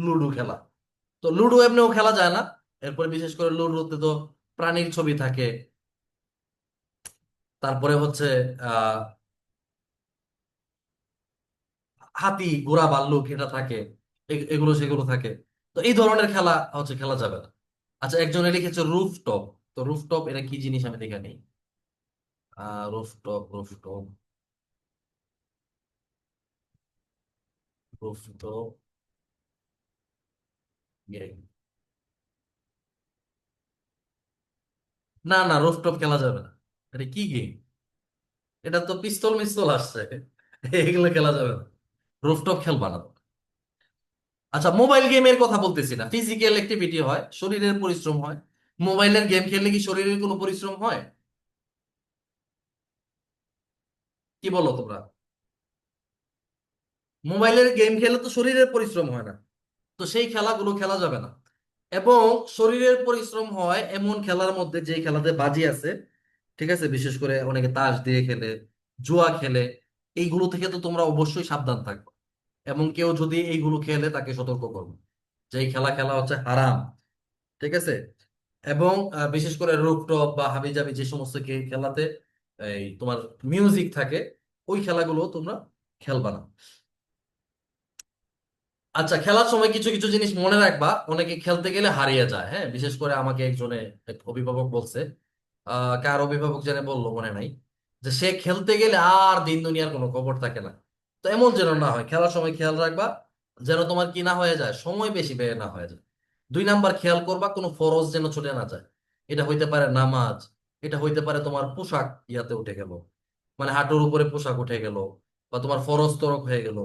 লুডো খেলা। তো লুডো এমনিও খেলা যায় না, এরপরে বিশেষ করে লুডোতে তো প্রাণীর ছবি থাকে, তারপরে হচ্ছে আহ হাতি ঘোড়া ভাল্লুক এটা থাকে, এগুলো সেগুলো থাকে। তো এই ধরনের খেলা হচ্ছে খেলা যাবে না। আচ্ছা, একজনে লিখেছে রুফটপ। তো রুফটপ এটা কি জিনিস আমি দেখে নিই। রুফটপ রুফটপ রুফটপ না না, রুফটপ খেলা যাবে না। এটা কি গেম? এটা তো পিস্তল মিস্তল আসছে, এগুলো খেলা যাবে না, রুফটপ খেলবা না। আচ্ছা, মোবাইল গেমের কথা বলতেছি না, ফিজিক্যাল অ্যাক্টিভিটি হয়, শরীরের পরিশ্রম হয়। মোবাইলের গেম খেললে কি শরীরের কোনো পরিশ্রম হয়? কি বলো তোমরা? মোবাইলের গেম খেলে তো শরীরের পরিশ্রম হয় না, তো সেই খেলাগুলো খেলা যাবে না। এবং শরীরের পরিশ্রম হয় এমন খেলার মধ্যে যে খেলাতে বাজি আছে, ঠিক আছে, বিশেষ করে অনেকে তাস দিয়ে খেলে, জুয়া খেলে, এইগুলো থেকে তো তোমরা অবশ্যই সাবধান থাকবে। এবং কেউ যদি এইগুলো খেলে তাকে সতর্ক করবে যে এই খেলা খেলা হচ্ছে হারাম, ঠিক আছে। এবং বিশেষ করে রুফটপ বা হাবিজাবি যে সমস্ত খেলাতে এই তোমার মিউজিক থাকে, ওই খেলাগুলো তোমরা খেলবা না। আচ্ছা, খেলার সময় কিছু কিছু জিনিস মনে রাখবা, অনেকে খেলতে গেলে হারিয়ে যায়। হ্যাঁ, বিশেষ করে আমাকে একজনে, এক অভিভাবক বলছে, কার অভিভাবক জেনে বললো মনে নাই, যে সে খেলতে গেলে আর দিন দুনিয়ার কোনো খবর থাকে না। তো এমন যেন না হয়, খেলার সময় খেয়াল রাখবা যেন তোমার কি না হয়ে যায়, সময় বেশি ব্যয় না হয়ে যায়। 2 নাম্বার, খেয়াল করবা কোনো ফরজ যেন ছুটে না যায়। এটা হইতে পারে নামাজ, এটা হইতে পারে তোমার পোশাক ইয়াতে উঠে গেল, মানে হাঁটুর উপরে পোশাক উঠে গেল, বা তোমার ফরজ তরক হয়ে গেল।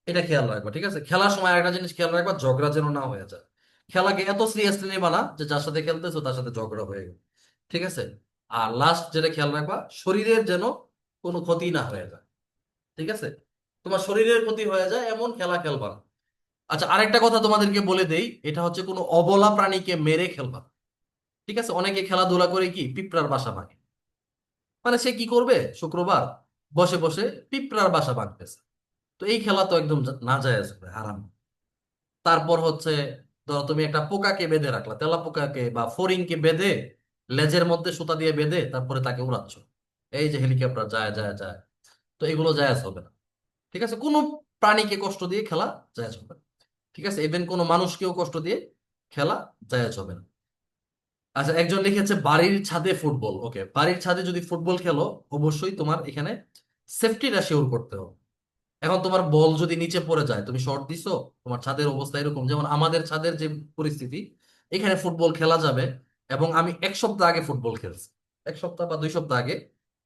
এটা খেয়াল রাখবা, ঠিক আছে? খেলার সময় একটা জিনিস খেয়াল রাখবা, ঝগড়া যেন না হয়ে যায়। খেলাকে এত সিরিয়াসলি নিবা না যে যার সাথে খেলতেছো তার সাথে ঝগড়া হয়ে গেল, ঠিক আছে? আর লাস্ট যেটা খেয়াল রাখবা, শরীরের যেন কোনো ক্ষতি না হয়ে যায়, ঠিক আছে? তোমার শরীরের ক্ষতি হয়ে যায় এমন খেলা খেলবা না। আচ্ছা, আরেকটা কথা তোমাদেরকে বলে দেই, এটা হচ্ছে কোনো অবলা প্রাণীকে মেরে খেলবা না, ঠিক আছে? অনেকে খেলাধুলা করে কি পিঁপড়ার বাসা ভাঙে, মানে সে কি করবে, শুক্রবার বসে বসে পিঁপড়ার বাসা ভাঙতেছে। তো এই খেলা তো একদম না যায়, হারাম। তারপর হচ্ছে, ধরো তুমি একটা পোকাকে বেঁধে রাখলা, তেলা পোকাকে বা ফড়িংকে বেঁধে, লেজের মধ্যে সুতা দিয়ে বেঁধে তারপরে তাকে উড়াচ্ছ, এই যে হেলিকপ্টার যায় যায় যায়, তো এগুলো জায়েজ হবে না, ঠিক আছে? কোনো প্রাণীকে কষ্ট দিয়ে খেলা জায়েজ হবে না, ঠিক আছে? ইভেন কোনো মানুষকেও কষ্ট দিয়ে খেলা জায়েজ হবে না। আচ্ছা, একজন লিখেছে বাড়ির ছাদে ফুটবল। ওকে, বাড়ির ছাদে যদি ফুটবল খেলো, অবশ্যই তোমার এখানে সেফটিটা শিওর করতে হবে। এখন তোমার বল যদি নিচে পড়ে যায়, তুমি শর্ট দিছো, তোমার ছাদের অবস্থা এরকম, যেমন আমাদের ছাদের যে পরিস্থিতি, এখানে ফুটবল খেলা যাবে। এবং আমি 1 সপ্তাহ আগে ফুটবল খেলছি, 1 সপ্তাহ বা 2 সপ্তাহ আগে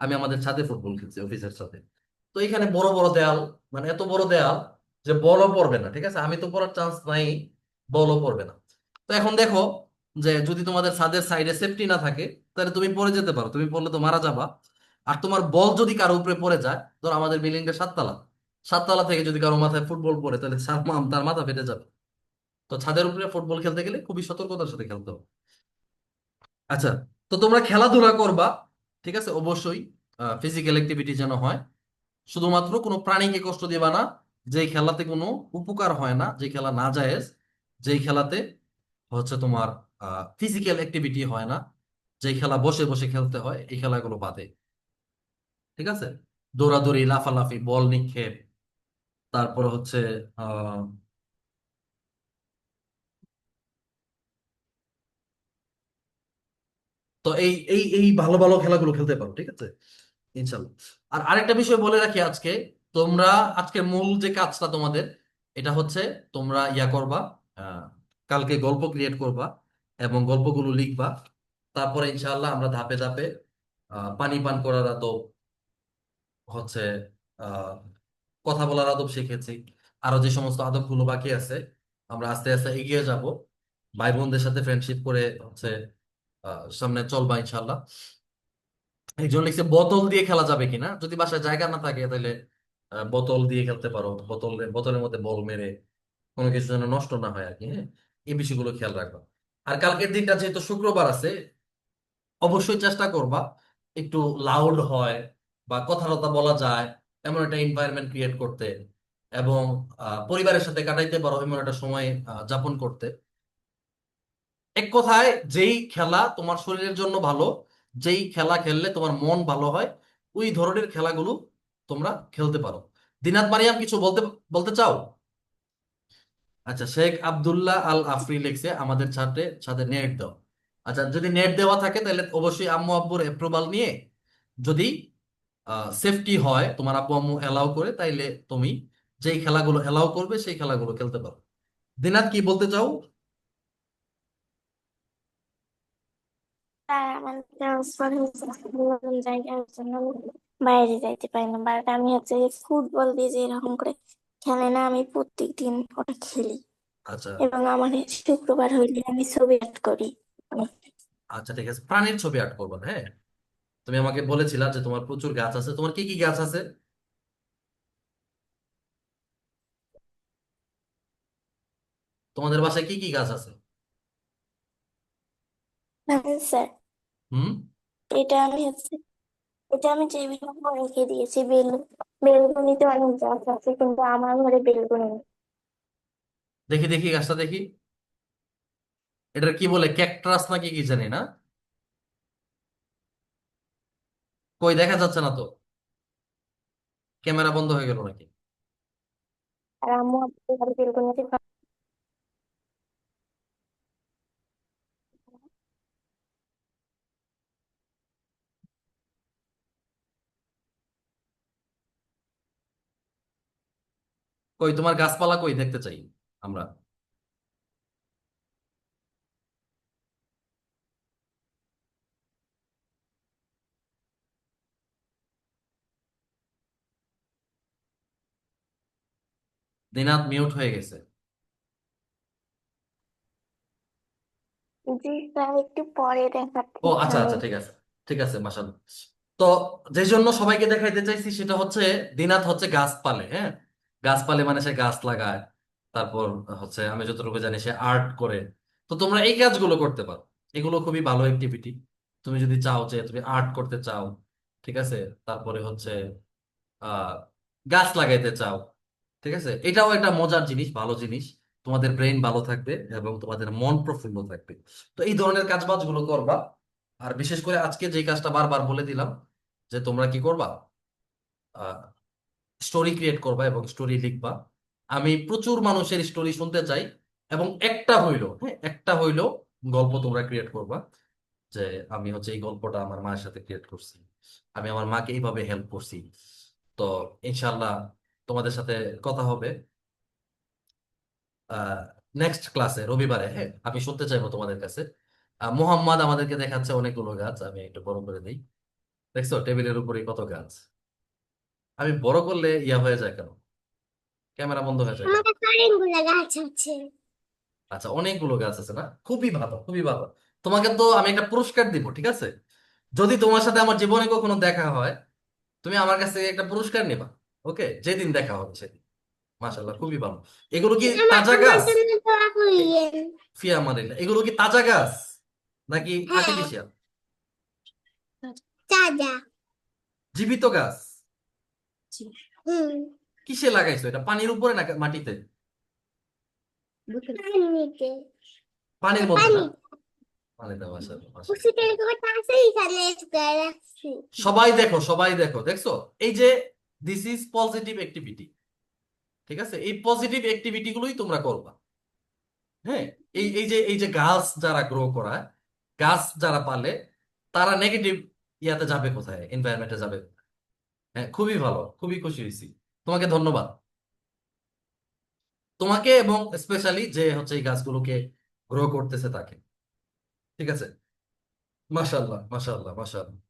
আমি আমাদের ছাদে ফুটবল খেলছি অফিসের সাথে। তো এখানে বড় বড় দেয়াল, মানে এত বড় দেয়াল যে বলও পড়বে না, ঠিক আছে? আমি তো পড়ার চান্স নাই, বলও পড়বে না। তো এখন দেখো, যে যদি তোমাদের ছাদের সাইডে সেফটি না থাকে, তাহলে তুমি পড়ে যেতে পারো, তুমি পড়লে তো মারা যাবা। আর তোমার বল যদি কারো উপরে পড়ে যায়, ধর আমাদের বিল্ডিংটা 7 তলা, 7 তলা থেকে যদি কারো মাথায় ফুটবল পড়ে, তাহলে তার মাথা ফেটে যাবে। তো ছাদের উপরে ফুটবল খেলতে গেলে খুবই সতর্কতার সাথে খেলতে হবে। আচ্ছা, তো তোমরা খেলাধুলা করবা, ঠিক আছে? অবশ্যই ফিজিক্যাল অ্যাক্টিভিটি যেন হয়। শুধুমাত্র কোনো প্রাণীকে কষ্ট দিবা না, যেই খেলাতে কোনো উপকার হয় না, যে খেলা না জায়েজ, যেই খেলাতে হচ্ছে তোমার ফিজিক্যাল অ্যাক্টিভিটি হয় না, যেই খেলা বসে বসে খেলতে হয়, এই খেলাগুলো বাদে, ঠিক আছে? দৌড়াদৌড়ি, লাফালাফি, বল নিক্ষেপ, তারপর হচ্ছে আহ তো এই এই এই ভালো ভালো খেলাগুলো খেলতে পারো, ঠিক আছে? ইনশাল্লাহ। আর আরেকটা বিষয় বলে রাখি আজকে, তোমরা আজকে মূল যে কাজটা তোমাদের, এটা হচ্ছে তোমরা ইয়া করবা, আহ, কালকে গল্প ক্রিয়েট করবা এবং গল্পগুলো লিখবা। তারপরে ইনশাআল্লাহ আমরা ধাপে ধাপে পানি পান করার আদব, হচ্ছে আহ কথা বলার আদব শিখেছি, আরো যে সমস্ত আদবগুলো বাকি আছে, আমরা আস্তে আস্তে এগিয়ে যাব। ভাই বোনদের সাথে ফ্রেন্ডশিপ করে হচ্ছে সামনে চলবা ইনশাআল্লাহ। একজন লিখছে বোতল দিয়ে খেলা যাবে কিনা, যদি বাসায় জায়গা না থাকে তাহলে বোতল দিয়ে খেলতে পারো, বোতলের মধ্যে বল মেরে, কোনো কিছু যেন নষ্ট না হয় আর কি। হ্যাঁ, এই বিষয়গুলো খেয়াল রাখবা। আর কালকের দিনটা যেহেতু শুক্রবার আছে, অবশ্যই চেষ্টা করবা একটু লাউড হয় বা কথা টথা বলা যায় এমন একটা এনভায়রনমেন্ট ক্রিয়েট করতে, এবং পরিবারের সাথে কাটাইতে পারো এমন একটা সময় যাপন করতে। এক কথায়, যেই খেলা তোমার শরীরের জন্য ভালো, যেই খেলা খেললে তোমার মন ভালো হয়, ওই ধরনের খেলাগুলো তোমরা খেলতে পারো। দিনাত মারিয়াম, কিছু বলতে বলতে চাও? আচ্ছা, শেখ আব্দুল্লাহ আল আফরি লিখছে আমাদের ছাদে ছাদে নেট দাও। আচ্ছা, যদি নেট দেওয়া থাকে তাহলে অবশ্যই আম্মু আব্বুর অ্যাপ্রুভাল নিয়ে, যদি সেফটি হয়, তোমার আব্বু আম্মু এলাও করে, তাইলে তুমি যেই খেলাগুলো এলাও করবে সেই খেলাগুলো খেলতে পারো। দিনাত, কি বলতে চাও? তার আমাদের বিনোদন জায়গার জন্য বাইরে যাইতে পারি না, বাট আমি হচ্ছে ফুটবল দিয়ে যে এরকম করে খেলে না, আমি প্রত্যেকদিন ওটা খেলি। আচ্ছা এবং আমার শুক্রবার হইলে আমি ছবি আর্ট করি। আচ্ছা, ঠিক আছে, প্রাণীর ছবি আর্ট করবে, হ্যাঁ? তুমি আমাকে বলেছিলা যে তোমার প্রচুর গাছ আছে, তোমার কি কি গাছ আছে? তোমাদের বাসায় কি কি গাছ আছে? স্যার, হুম। এটা আমি হচ্ছে এটা আমি টেবিলের উপর রেখে দিয়েছি। বেলকনিতে অনেক গাছ আছে, কিন্তু আমার ঘরে বেলকনি নেই। দেখি দেখি গাছটা দেখি। এটা কি বলে, ক্যাকটাস নাকি কি জানি না? কই দেখা যাচ্ছে না তো, ক্যামেরা বন্ধ হয়ে গেল নাকি? আর আম্মু আব্বু আর বেলকনিতে কই তোমার গাছপালা কই দেখতে চাই আমরা। দিনাত মিউট হয়ে গেছে। জি স্যার একটু পরে দেখাচ্ছি ও আচ্ছা আমি। আচ্ছা, ঠিক আছে, ঠিক আছে, মাশাআল্লাহ। তো যে জন্য সবাইকে দেখাইতে চাইছি সেটা হচ্ছে দিনাত হচ্ছে গাছ পালে, হ্যাঁ। গাছ পালে মানে সে গাছ লাগায়, তারপর হচ্ছে আমি যতটুকু জানি সে আর্ট করে। তো তোমরা এই কাজগুলো করতে পারো, এগুলো খুবই ভালো অ্যাক্টিভিটি। তুমি যদি চাও যে তুমি আর্ট করতে চাও, ঠিক আছে, তারপরে হচ্ছে আহ গাছ লাগাইতে চাও, ঠিক আছে, এটাও একটা মজার জিনিস, ভালো জিনিস। তোমাদের ব্রেইন ভালো থাকবে এবং তোমাদের মন প্রফুল্ল থাকবে। তো এই ধরনের কাজ বাজগুলো করবা। আর বিশেষ করে আজকে যে কাজটা বারবার বলে দিলাম, যে তোমরা কি করবা, স্টোরি ক্রিয়েট করবা এবং স্টোরি লিখবা। আমি প্রচুর মানুষের স্টোরি শুনতে চাই, এবং একটা হইলো, হ্যাঁ, একটা হইলো গল্প তোমরা ক্রিয়েট করবা, যে আমি হচ্ছে এই গল্পটা আমার মায়ের সাথে ক্রিয়েট করছি, আমি আমার মাকে এইভাবে হেল্প করছি। তো ইনশাল্লাহ তোমাদের সাথে কথা হবে নেক্সট ক্লাসে রবিবারে, হ্যাঁ। আমি শুনতে চাইবো তোমাদের কাছে। মোহাম্মদ আমাদেরকে দেখাচ্ছে অনেকগুলো গাছ, আমি একটু বড় করে দিই। দেখছো টেবিলের উপরে কত গাছ। আমি বড় করলে ইয়া হয়ে যায় কেন, ক্যামেরা বন্ধ হয়ে যায় আমার কেন? কাছে অনেকগুলো গাছ আছে। আচ্ছা, অনেকগুলো গাছ আছে না, খুবই ভালো, খুবই ভালো। তোমাকে তো আমি একটা পুরস্কার দিব, ঠিক আছে। যদি তোমার সাথে আমার জীবনে কখনো দেখা হয়, তুমি আমার কাছ থেকে একটা পুরস্কার নেবা। ওকে, যেদিন দেখা হবে সেদিন। মাশাল্লাহ, খুবই ভালো। এগুলো কি আমার তাজা আমার গাছ? জন্য দোয়া করিয়েন। ফিয়া মারিল্লা, এগুলো কি তাজা গাছ নাকি হ্যাঁ। আর্টিফিশিয়াল? চাচা। জীবিত গাছ? হুম। কিসে লাগাইছো এটা, পানির উপরে না মাটিতে? পানিতে। পানির মধ্যে না? পানি। পানিতে, মাশাআল্লাহ, মাশাআল্লাহ। পুষিতে কথা আছে এখানে গায়ে রাখছি। সবাই দেখো, সবাই দেখো, দেখছো? এই যে দিস ইজ পজিটিভ অ্যাক্টিভিটি, ঠিক আছে, এই পজিটিভ অ্যাক্টিভিটি গুলোই তোমরা করবা, হ্যাঁ। এই যে গাছ যারা গ্রো করায়, গাছ যারা পালে, তারা নেগেটিভ ইয়াতে যাবে কোথায়, এনভায়রনমেন্টে যাবে কোথায়? হ্যাঁ, খুবই ভালো, খুবই খুশি হয়েছি। তোমাকে ধন্যবাদ, তোমাকে এবং স্পেশালি যে হচ্ছে এই গাছগুলোকে গ্রো করতেছে তাকে, ঠিক আছে। মাশাআল্লাহ, মাশাআল্লাহ, মাশাআল্লাহ।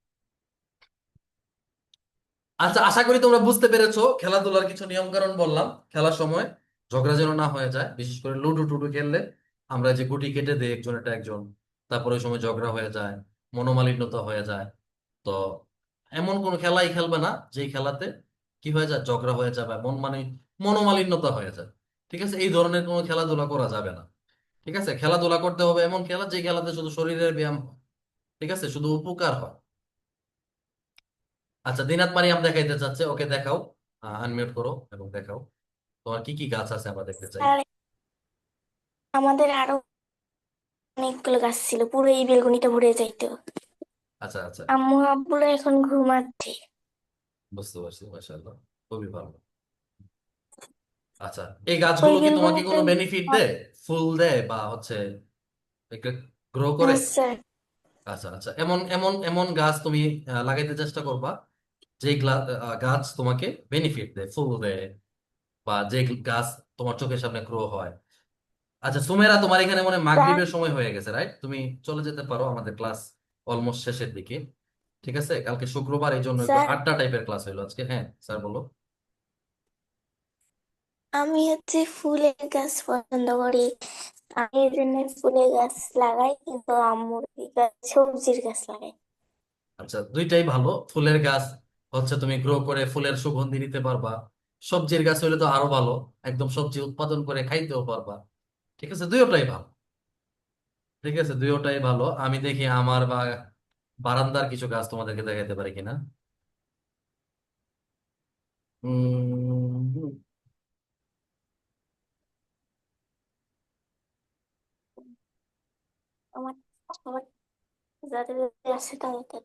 আচ্ছা, আশা করি তোমরা বুঝতে পেরেছো খেলাধুলার কিছু নিয়ম কানুন বললাম। খেলার সময় ঝগড়া যেন না হয়ে যায়, বিশেষ করে লুডো টুডু খেললে আমরা যে গুটি কেটে দেই একজন এটা একজন, তারপরে ওই সময় ঝগড়া হয়ে যায়, মনোমালিন্যতা হয়ে যায়। তো এমন কোন খেলাই খেলবে না যেই খেলাতে কি হয়ে যায়, ঝগড়া হয়ে যায় বা মনোমালিন্যতা হয়ে যায়, ঠিক আছে। এই ধরনের কোনো খেলাধুলা করা যাবে না, ঠিক আছে। খেলাধুলা করতে হবে এমন খেলা যে খেলাতে শুধু শরীরের ব্যায়াম হয়, ঠিক আছে, শুধু উপকার হয়। আচ্ছা, দিনাত মারিয়াম দেখাইতে চাচ্ছে, ওকে দেখাও, আনমিউট করো এবং দেখাও তোমার কি কি গাছ আছে, আমরা দেখতে চাই। আর আমাদের আরো অনেকগুলো গাছ ছিল, পুরো এই বেলকনিটা ভরে যাইতো। আচ্ছা আচ্ছা, আম্মু আব্বুরা এখন ঘুমাচ্ছে। বুঝতে পারছি, মাশাআল্লাহ, খুবই ভালো। আচ্ছা, এই ওই গাছগুলো কি তোমাকে বেলকনিতে। কোনো বেনিফিট দেয়, ফুল দেয় বা হচ্ছে গ্রো করে? স্যার। আচ্ছা আচ্ছা, এমন এমন এমন গাছ তুমি লাগাইতে চেষ্টা করবা যে গাছ তোমাকে বেনিফিট দেয়, ফুল দেয়, বা যে গাছ তোমার চোখের সামনে গ্রো হয়। আচ্ছা সুমেরা, তোমার এখানে মনে হয় স্যার। মাগরিবের সময় হয়ে গেছে, রাইট? তুমি চলে যেতে পারো, আমাদের ক্লাস অলমোস্ট শেষের দিকে, ঠিক আছে। কালকে শুক্রবার, এই জন্য একটু স্যার আড্ডা টাইপের ক্লাস হইলো আজকে। হ্যাঁ স্যার, বলো। আমি হচ্ছে ফুলের গাছ পছন্দ করি। আমি এই জন্য ফুলের গাছ লাগাই, কিন্তু আম্মুর এই গাছ সবজির গাছ লাগাই। আচ্ছা, দুইটাই ভালো। ফুলের গাছ হচ্ছে তুমি গ্রো করে ফুলের সুগন্ধি নিতে পারবা, সবজির গাছ হইলে তো আরো ভালো, একদম সবজি উৎপাদন করে খাইতেও পারবা, ঠিক আছে। দুইটাই ভালো, ঠিক আছে, দুইটাই ভালো। আমি দেখি আমার বা বারান্দার কিছু গাছ তোমাদেরকে দেখাতে পারি কিনা। উম আমার সবার যাদের আছে তাদের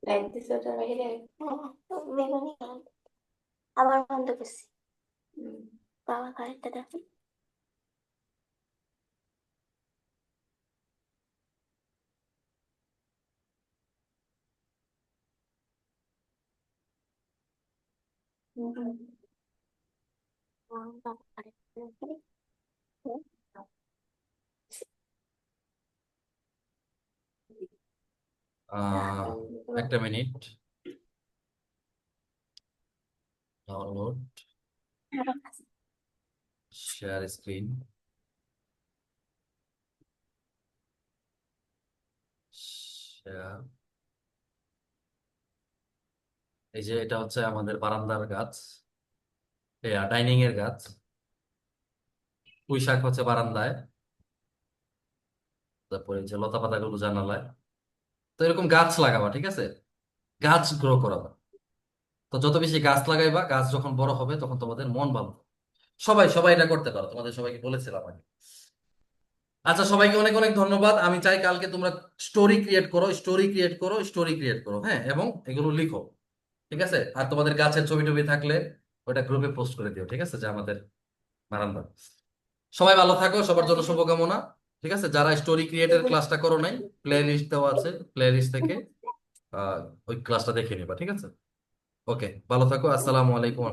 লাইট দিছে ওটার বাইরে বেগুনি কালার আবার বন্ধ করছি বাবা কারেন্টটা দেখো বাবা কারেন্টটা একটা minute, download, share screen, share. এই যে এটা হচ্ছে আমাদের বারান্দার গাছ, ডাইনিং এর গাছ। পুঁই শাক হচ্ছে বারান্দায়, তারপরে এই যে লতা পাতাগুলো জানালায়। তো এরকম গাছ লাগাবা, ঠিক আছে? গাছ গ্রো করাবা। তো যত বেশি গাছ লাগাইবা, গাছ যখন বড় হবে তখন তোমাদের মন ভালো হবে। সবাই সবাই এটা করতে পারো, তোমাদের সবাইকে বলেছিলাম আগে। আচ্ছা, সবাইকে অনেক অনেক ধন্যবাদ। আমি চাই কালকে তোমরা স্টোরি ক্রিয়েট করো, স্টোরি ক্রিয়েট করো, স্টোরি ক্রিয়েট করো, হ্যাঁ, এবং এগুলো লিখো, ঠিক আছে? আর তোমাদের গাছের ছবি টবি থাকলে ওটা গ্রুপে পোস্ট করে দিও, ঠিক আছে? যে আমাদের বারান্দা। সবাই ভালো থাকো, সবার জন্য শুভকামনা। ঠিক আছে, যারা স্টোরি ক্রিয়েটের ক্লাসটা করো নাই, প্লে লিস্ট দেওয়া আছে, প্লে লিস্ট থেকে ওই ক্লাসটা দেখে নিবা, ঠিক আছে? ওকে, ভালো থাকো। আসসালামু আলাইকুম।